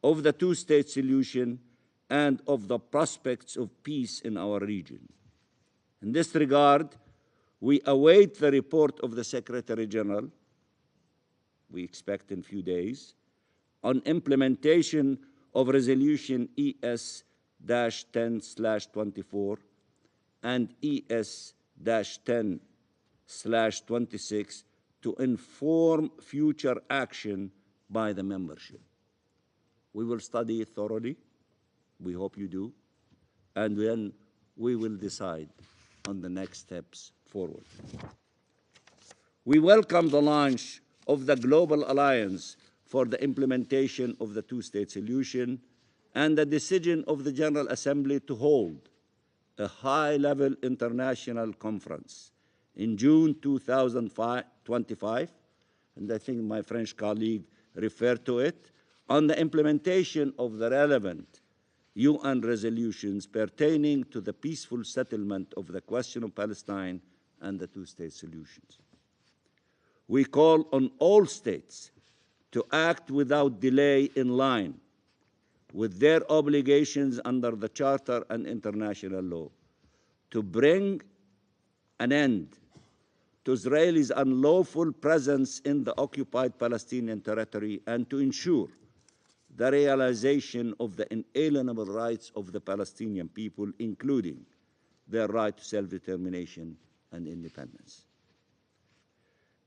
N: of the two-state solution, and of the prospects of peace in our region. In this regard, we await the report of the Secretary General, we expect in a few days, on implementation of Resolution ES-10/24 and ES-10/26 to inform future action by the membership. We will study it thoroughly, we hope you do, and then we will decide on the next steps forward. We welcome the launch of the Global Alliance for the implementation of the two-state solution and the decision of the General Assembly to hold a high-level international conference in June 2025, and I think my French colleague referred to it, on the implementation of the relevant UN resolutions pertaining to the peaceful settlement of the question of Palestine and the two-state solutions. We call on all states to act without delay in line with their obligations under the Charter and international law to bring an end to Israel's unlawful presence in the occupied Palestinian territory and to ensure the realization of the inalienable rights of the Palestinian people, including their right to self-determination and independence.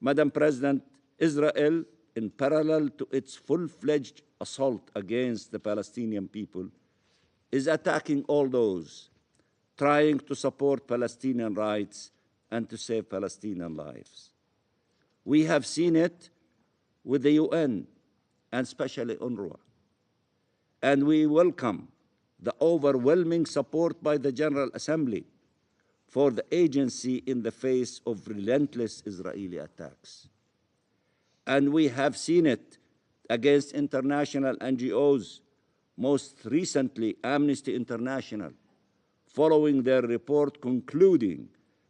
N: Madam President, Israel, in parallel to its full-fledged assault against the Palestinian people, is attacking all those trying to support Palestinian rights and to save Palestinian lives. We have seen it with the UN and especially UNRWA, and we welcome the overwhelming support by the General Assembly for the agency in the face of relentless Israeli attacks. And we have seen it against international NGOs, most recently Amnesty International, following their report concluding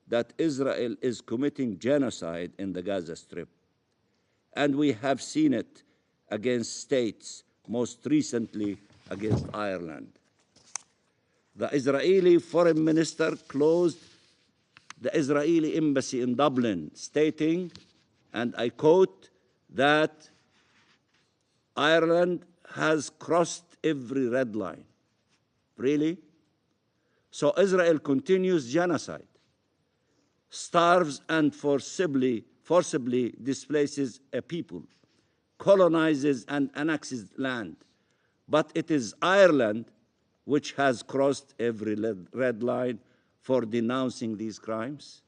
N: that Israel is committing genocide in the Gaza Strip. And we have seen it against states, most recently against Ireland. The Israeli foreign minister closed the Israeli embassy in Dublin, stating, and I quote, that Ireland has crossed every red line. Really? So Israel continues genocide, starves and forcibly displaces a people, colonizes and annexes land. But it is Ireland which has crossed every red line for denouncing these crimes,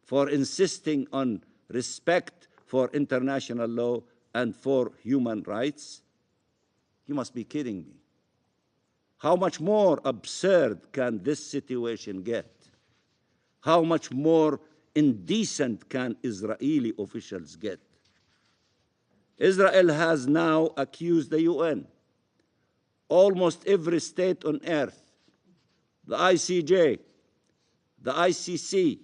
N: for insisting on respect for international law and for human rights. You must be kidding me. How much more absurd can this situation get? How much more indecent can Israeli officials get? Israel has now accused the UN, almost every state on earth, the ICJ, the ICC,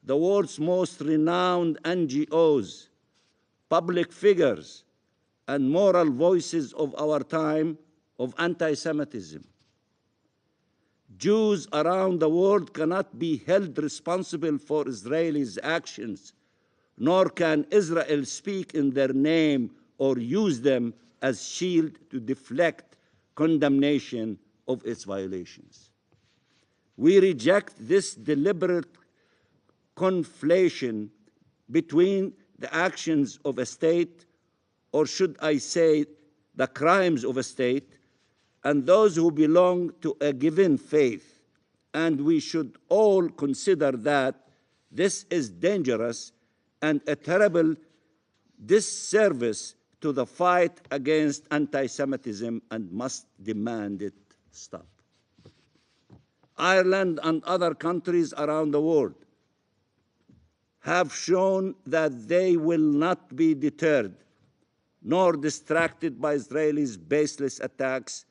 N: the world's most renowned NGOs, public figures, and moral voices of our time of anti-Semitism. Jews around the world cannot be held responsible for Israelis' actions, nor can Israel speak in their name or use them as shield to deflect condemnation of its violations. We reject this deliberate conflation between the actions of a state, or should I say the crimes of a state, and those who belong to a given faith. And we should all consider that this is dangerous and a terrible disservice to the fight against anti-Semitism and must demand it stop. Ireland and other countries around the world have shown that they will not be deterred nor distracted by Israelis' baseless attacks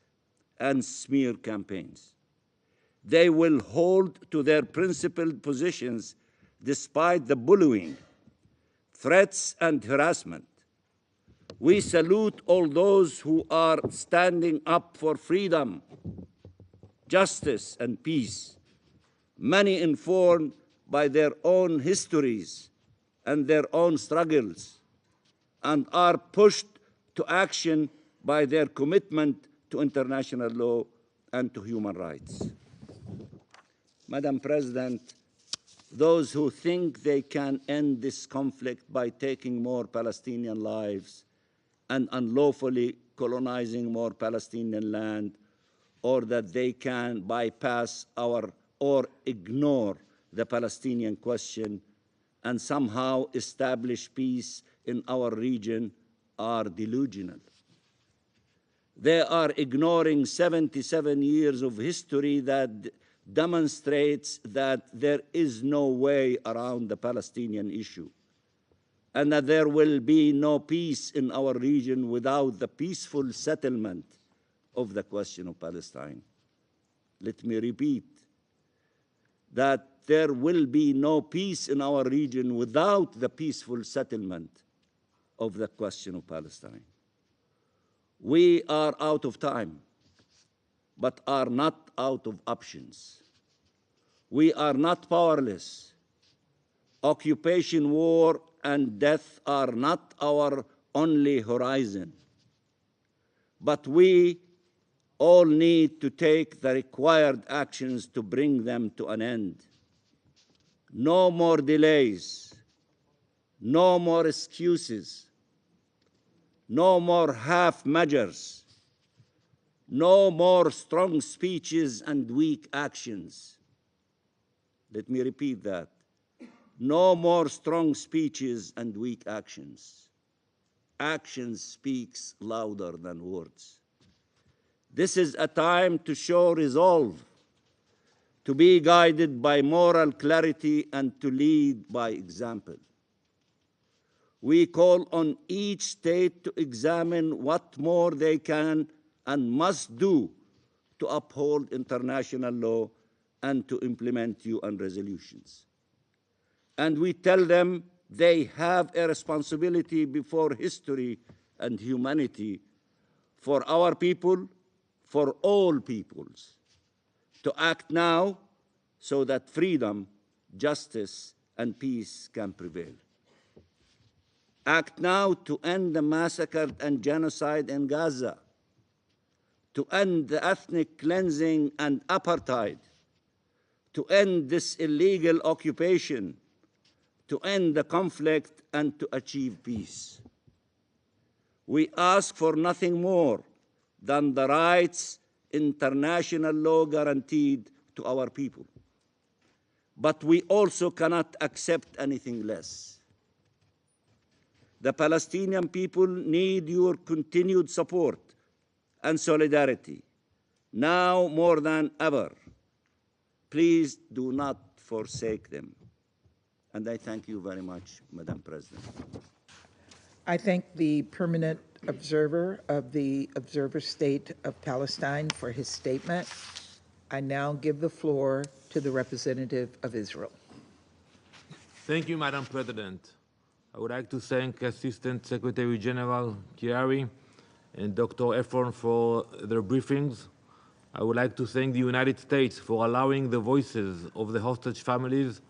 N: and smear campaigns. They will hold to their principled positions despite the bullying, threats, and harassment. We salute all those who are standing up for freedom, justice, and peace, many informed by their own histories and their own struggles, and are pushed to action by their commitment to international law and to human rights. Madam President, those who think they can end this conflict by taking more Palestinian lives and unlawfully colonizing more Palestinian land, or that they can bypass or ignore the Palestinian question and somehow establish peace in our region, are delusional. They are ignoring 77 years of history that demonstrates that there is no way around the Palestinian issue, and that there will be no peace in our region without the peaceful settlement of the question of Palestine. Let me repeat that there will be no peace in our region without the peaceful settlement of the question of Palestine. We are out of time, but are not out of options. We are not powerless. Occupation, war, and death are not our only horizon. But we all need to take the required actions to bring them to an end. No more delays, no more excuses, no more half measures, no more strong speeches and weak actions. Let me repeat that. No more strong speeches and weak actions. Action speaks louder than words. This is a time to show resolve, to be guided by moral clarity, and to lead by example. We call on each state to examine what more they can and must do to uphold international law and to implement UN resolutions. And we tell them they have a responsibility before history and humanity, for our people, for all peoples, to act now so that freedom, justice, and peace can prevail. Act now to end the massacre and genocide in Gaza, to end the ethnic cleansing and apartheid, to end this illegal occupation, to end the conflict and to achieve peace. We ask for nothing more than the rights international law guaranteed to our people. But we also cannot accept anything less. The Palestinian people need your continued support and solidarity, now more than ever. Please do not forsake them. And I thank you very much, Madam President.
B: I thank the permanent observer of the Observer State of Palestine for his statement. I now give the floor to the representative of Israel.
O: Thank you, Madam President. I would like to thank Assistant Secretary General Chiari and Dr. Efron for their briefings. I would like to thank the United States for allowing the voices of the hostage families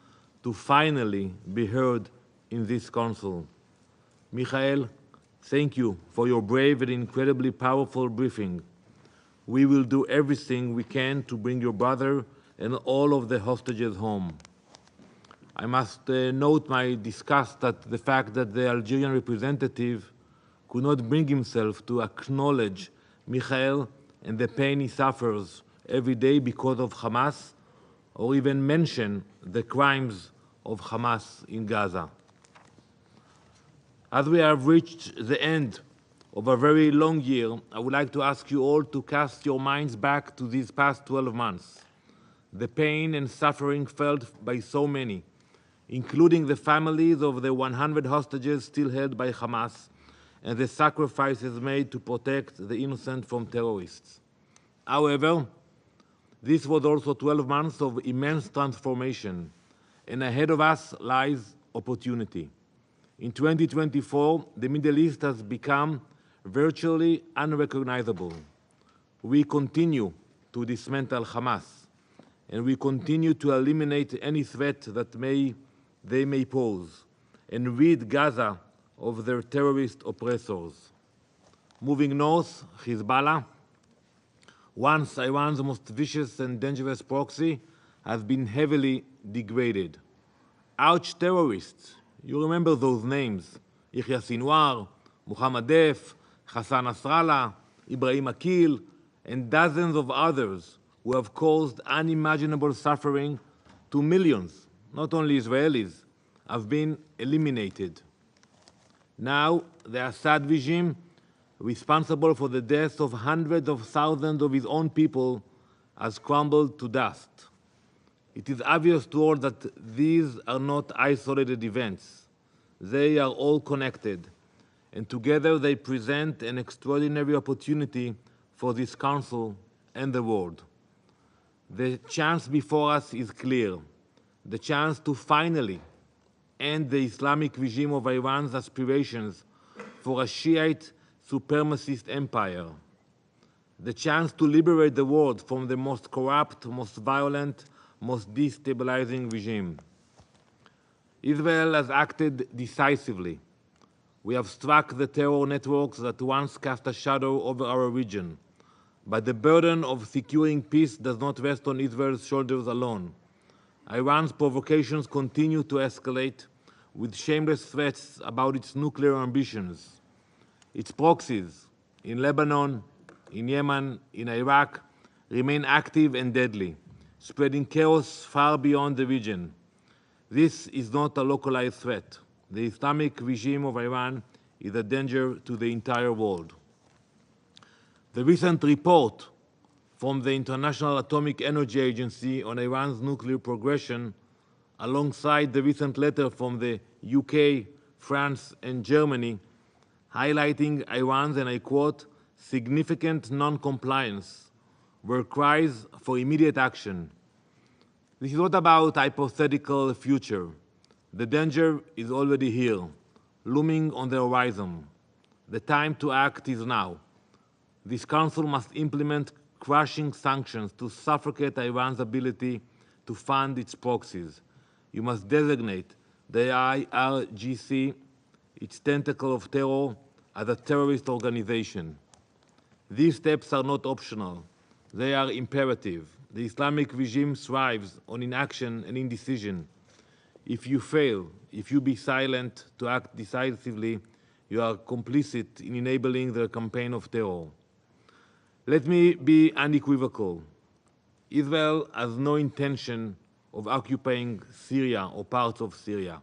O: to finally be heard in this council. Michael, thank you for your brave and incredibly powerful briefing. We will do everything we can to bring your brother and all of the hostages home. I must note my disgust at the fact that the Algerian representative could not bring himself to acknowledge Michael and the pain he suffers every day because of Hamas, or even mention the crimes of Hamas in Gaza. As we have reached the end of a very long year, I would like to ask you all to cast your minds back to these past 12 months. The pain and suffering felt by so many, including the families of the 100 hostages still held by Hamas, and the sacrifices made to protect the innocent from terrorists. However, this was also 12 months of immense transformation, and ahead of us lies opportunity. In 2024, the Middle East has become virtually unrecognizable. We continue to dismantle Hamas, and we continue to eliminate any threat that they may pose, and rid Gaza of their terrorist oppressors. Moving north, Hezbollah, once Iran's most vicious and dangerous proxy, has been heavily degraded. Arch terrorists, you remember those names: Yahya Sinwar, Muhammad Def, Hassan Nasrallah, Ibrahim Akil, and dozens of others who have caused unimaginable suffering to millions, not only Israelis, have been eliminated. Now, the Assad regime, responsible for the deaths of hundreds of thousands of his own people, has crumbled to dust. It is obvious to all that these are not isolated events. They are all connected, and together they present an extraordinary opportunity for this Council and the world. The chance before us is clear, the chance to finally end the Islamic regime of Iran's aspirations for a Shiite supremacist empire, the chance to liberate the world from the most corrupt, most violent, most destabilizing regime. Israel has acted decisively. We have struck the terror networks that once cast a shadow over our region. But the burden of securing peace does not rest on Israel's shoulders alone. Iran's provocations continue to escalate, with shameless threats about its nuclear ambitions. Its proxies in Lebanon, in Yemen, in Iraq remain active and deadly, spreading chaos far beyond the region. This is not a localized threat. The Islamic regime of Iran is a danger to the entire world. The recent report from the International Atomic Energy Agency on Iran's nuclear progression, alongside the recent letter from the UK, France, and Germany, highlighting Iran's, and I quote, significant non-compliance, were cries for immediate action. This is not about a hypothetical future. The danger is already here, looming on the horizon. The time to act is now. This Council must implement crushing sanctions to suffocate Iran's ability to fund its proxies. You must designate the IRGC its tentacle of terror as a terrorist organization. These steps are not optional. They are imperative. The Islamic regime thrives on inaction and indecision. If you fail, if you be silent to act decisively, you are complicit in enabling their campaign of terror. Let me be unequivocal. Israel has no intention of occupying Syria or parts of Syria.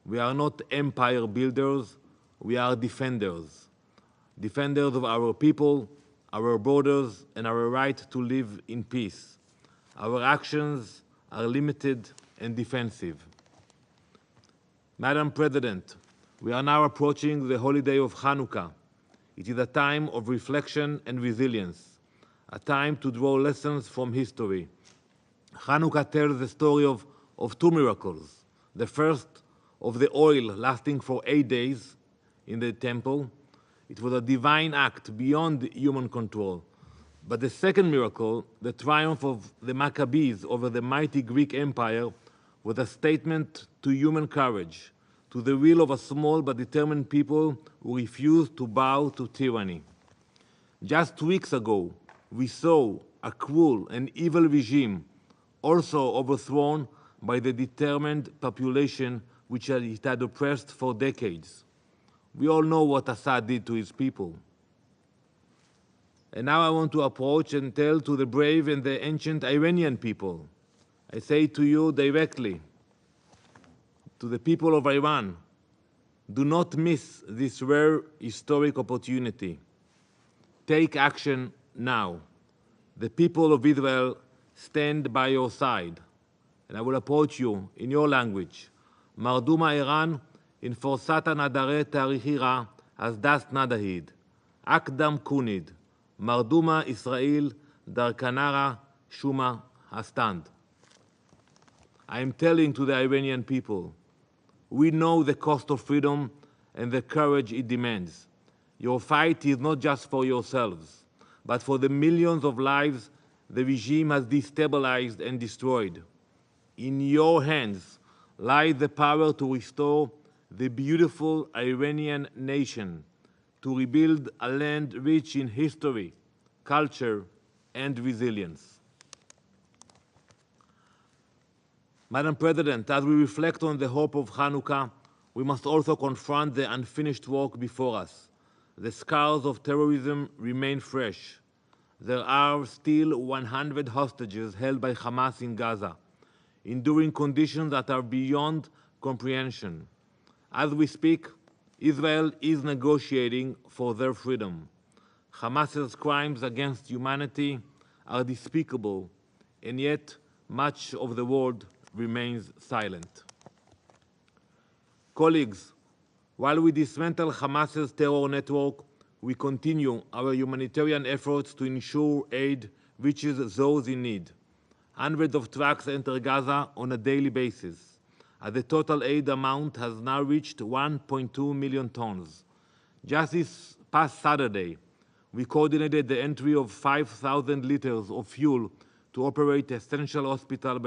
O: We are not empire builders, we are defenders. Defenders of our people, our borders, and our right to live in peace. Our actions are limited and defensive. Madam President, we are now approaching the holiday of Hanukkah. It is a time of reflection and resilience, a time to draw lessons from history. Hanukkah tells the story of two miracles. The first of the oil lasting for 8 days in the temple. It was a divine act beyond human control. But the second miracle, the triumph of the Maccabees over the mighty Greek Empire, was a statement to human courage, to the will of a small but determined people who refused to bow to tyranny. Just 2 weeks ago, we saw a cruel and evil regime also overthrown by the determined population which it had oppressed for decades. We all know what Assad did to his people. And now I want to approach and tell to the brave and the ancient Iranian people, I say to you directly, to the people of Iran, do not miss this rare historic opportunity. Take action now. The people of Israel stand by your side. And I will approach you in your language. Marduma Iran in forsata nadare tarihira as das nadahid. Akdam kunid. Marduma Israel darkanara shuma hastand. I am telling to the Iranian people, we know the cost of freedom and the courage it demands. Your fight is not just for yourselves, but for the millions of lives the regime has destabilized and destroyed. In your hands lies the power to restore the beautiful Iranian nation, to rebuild a land rich in history, culture, and resilience. Madam President, as we reflect on the hope of Hanukkah, we must also confront the unfinished work before us. The scars of terrorism remain fresh. There are still 100 hostages held by Hamas in Gaza, enduring conditions that are beyond comprehension. As we speak, Israel is negotiating for their freedom. Hamas's crimes against humanity are despicable, and yet much of the world remains silent. Colleagues, while we dismantle Hamas's terror network, we continue our humanitarian efforts to ensure aid reaches those in need. Hundreds of trucks enter Gaza on a daily basis. The total aid amount has now reached 1.2 million tons. Just this past Saturday, we coordinated the entry of 5,000 liters of fuel to operate essential hospital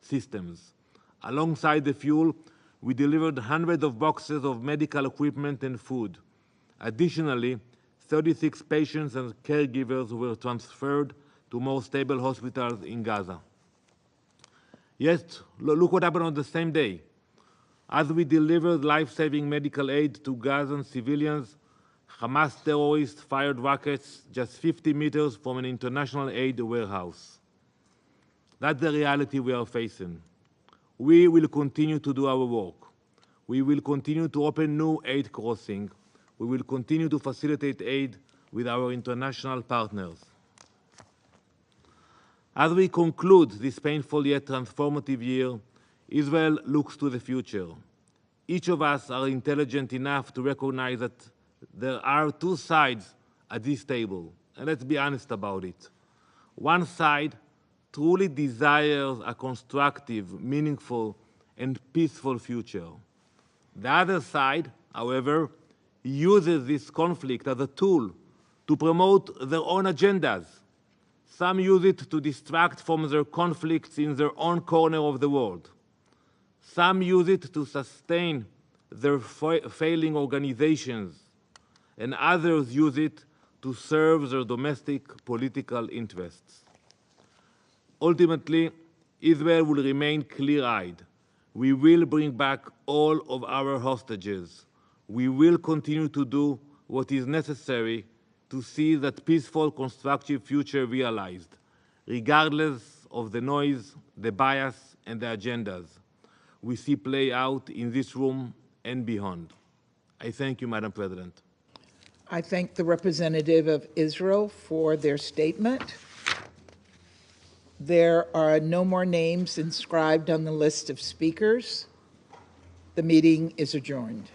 O: systems. Alongside the fuel, we delivered hundreds of boxes of medical equipment and food. Additionally, 36 patients and caregivers were transferred to more stable hospitals in Gaza. Yet, look what happened on the same day. As we delivered life-saving medical aid to Gazan civilians, Hamas terrorists fired rockets just 50 meters from an international aid warehouse. That's the reality we are facing. We will continue to do our work. We will continue to open new aid crossings. We will continue to facilitate aid with our international partners. As we conclude this painful yet transformative year, Israel looks to the future. Each of us are intelligent enough to recognize that there are two sides at this table, and let's be honest about it. One side truly desires a constructive, meaningful, and peaceful future. The other side, however, uses this conflict as a tool to promote their own agendas. Some use it to distract from their conflicts in their own corner of the world. Some use it to sustain their failing organizations, and others use it to serve their domestic political interests. Ultimately, Israel will remain clear-eyed. We will bring back all of our hostages. We will continue to do what is necessary to see that peaceful, constructive future realized, regardless of the noise, the bias, and the agendas we see play out in this room and beyond. I thank you, Madam President.
B: I thank the representative of Israel for their statement. There are no more names inscribed on the list of speakers. The meeting is adjourned.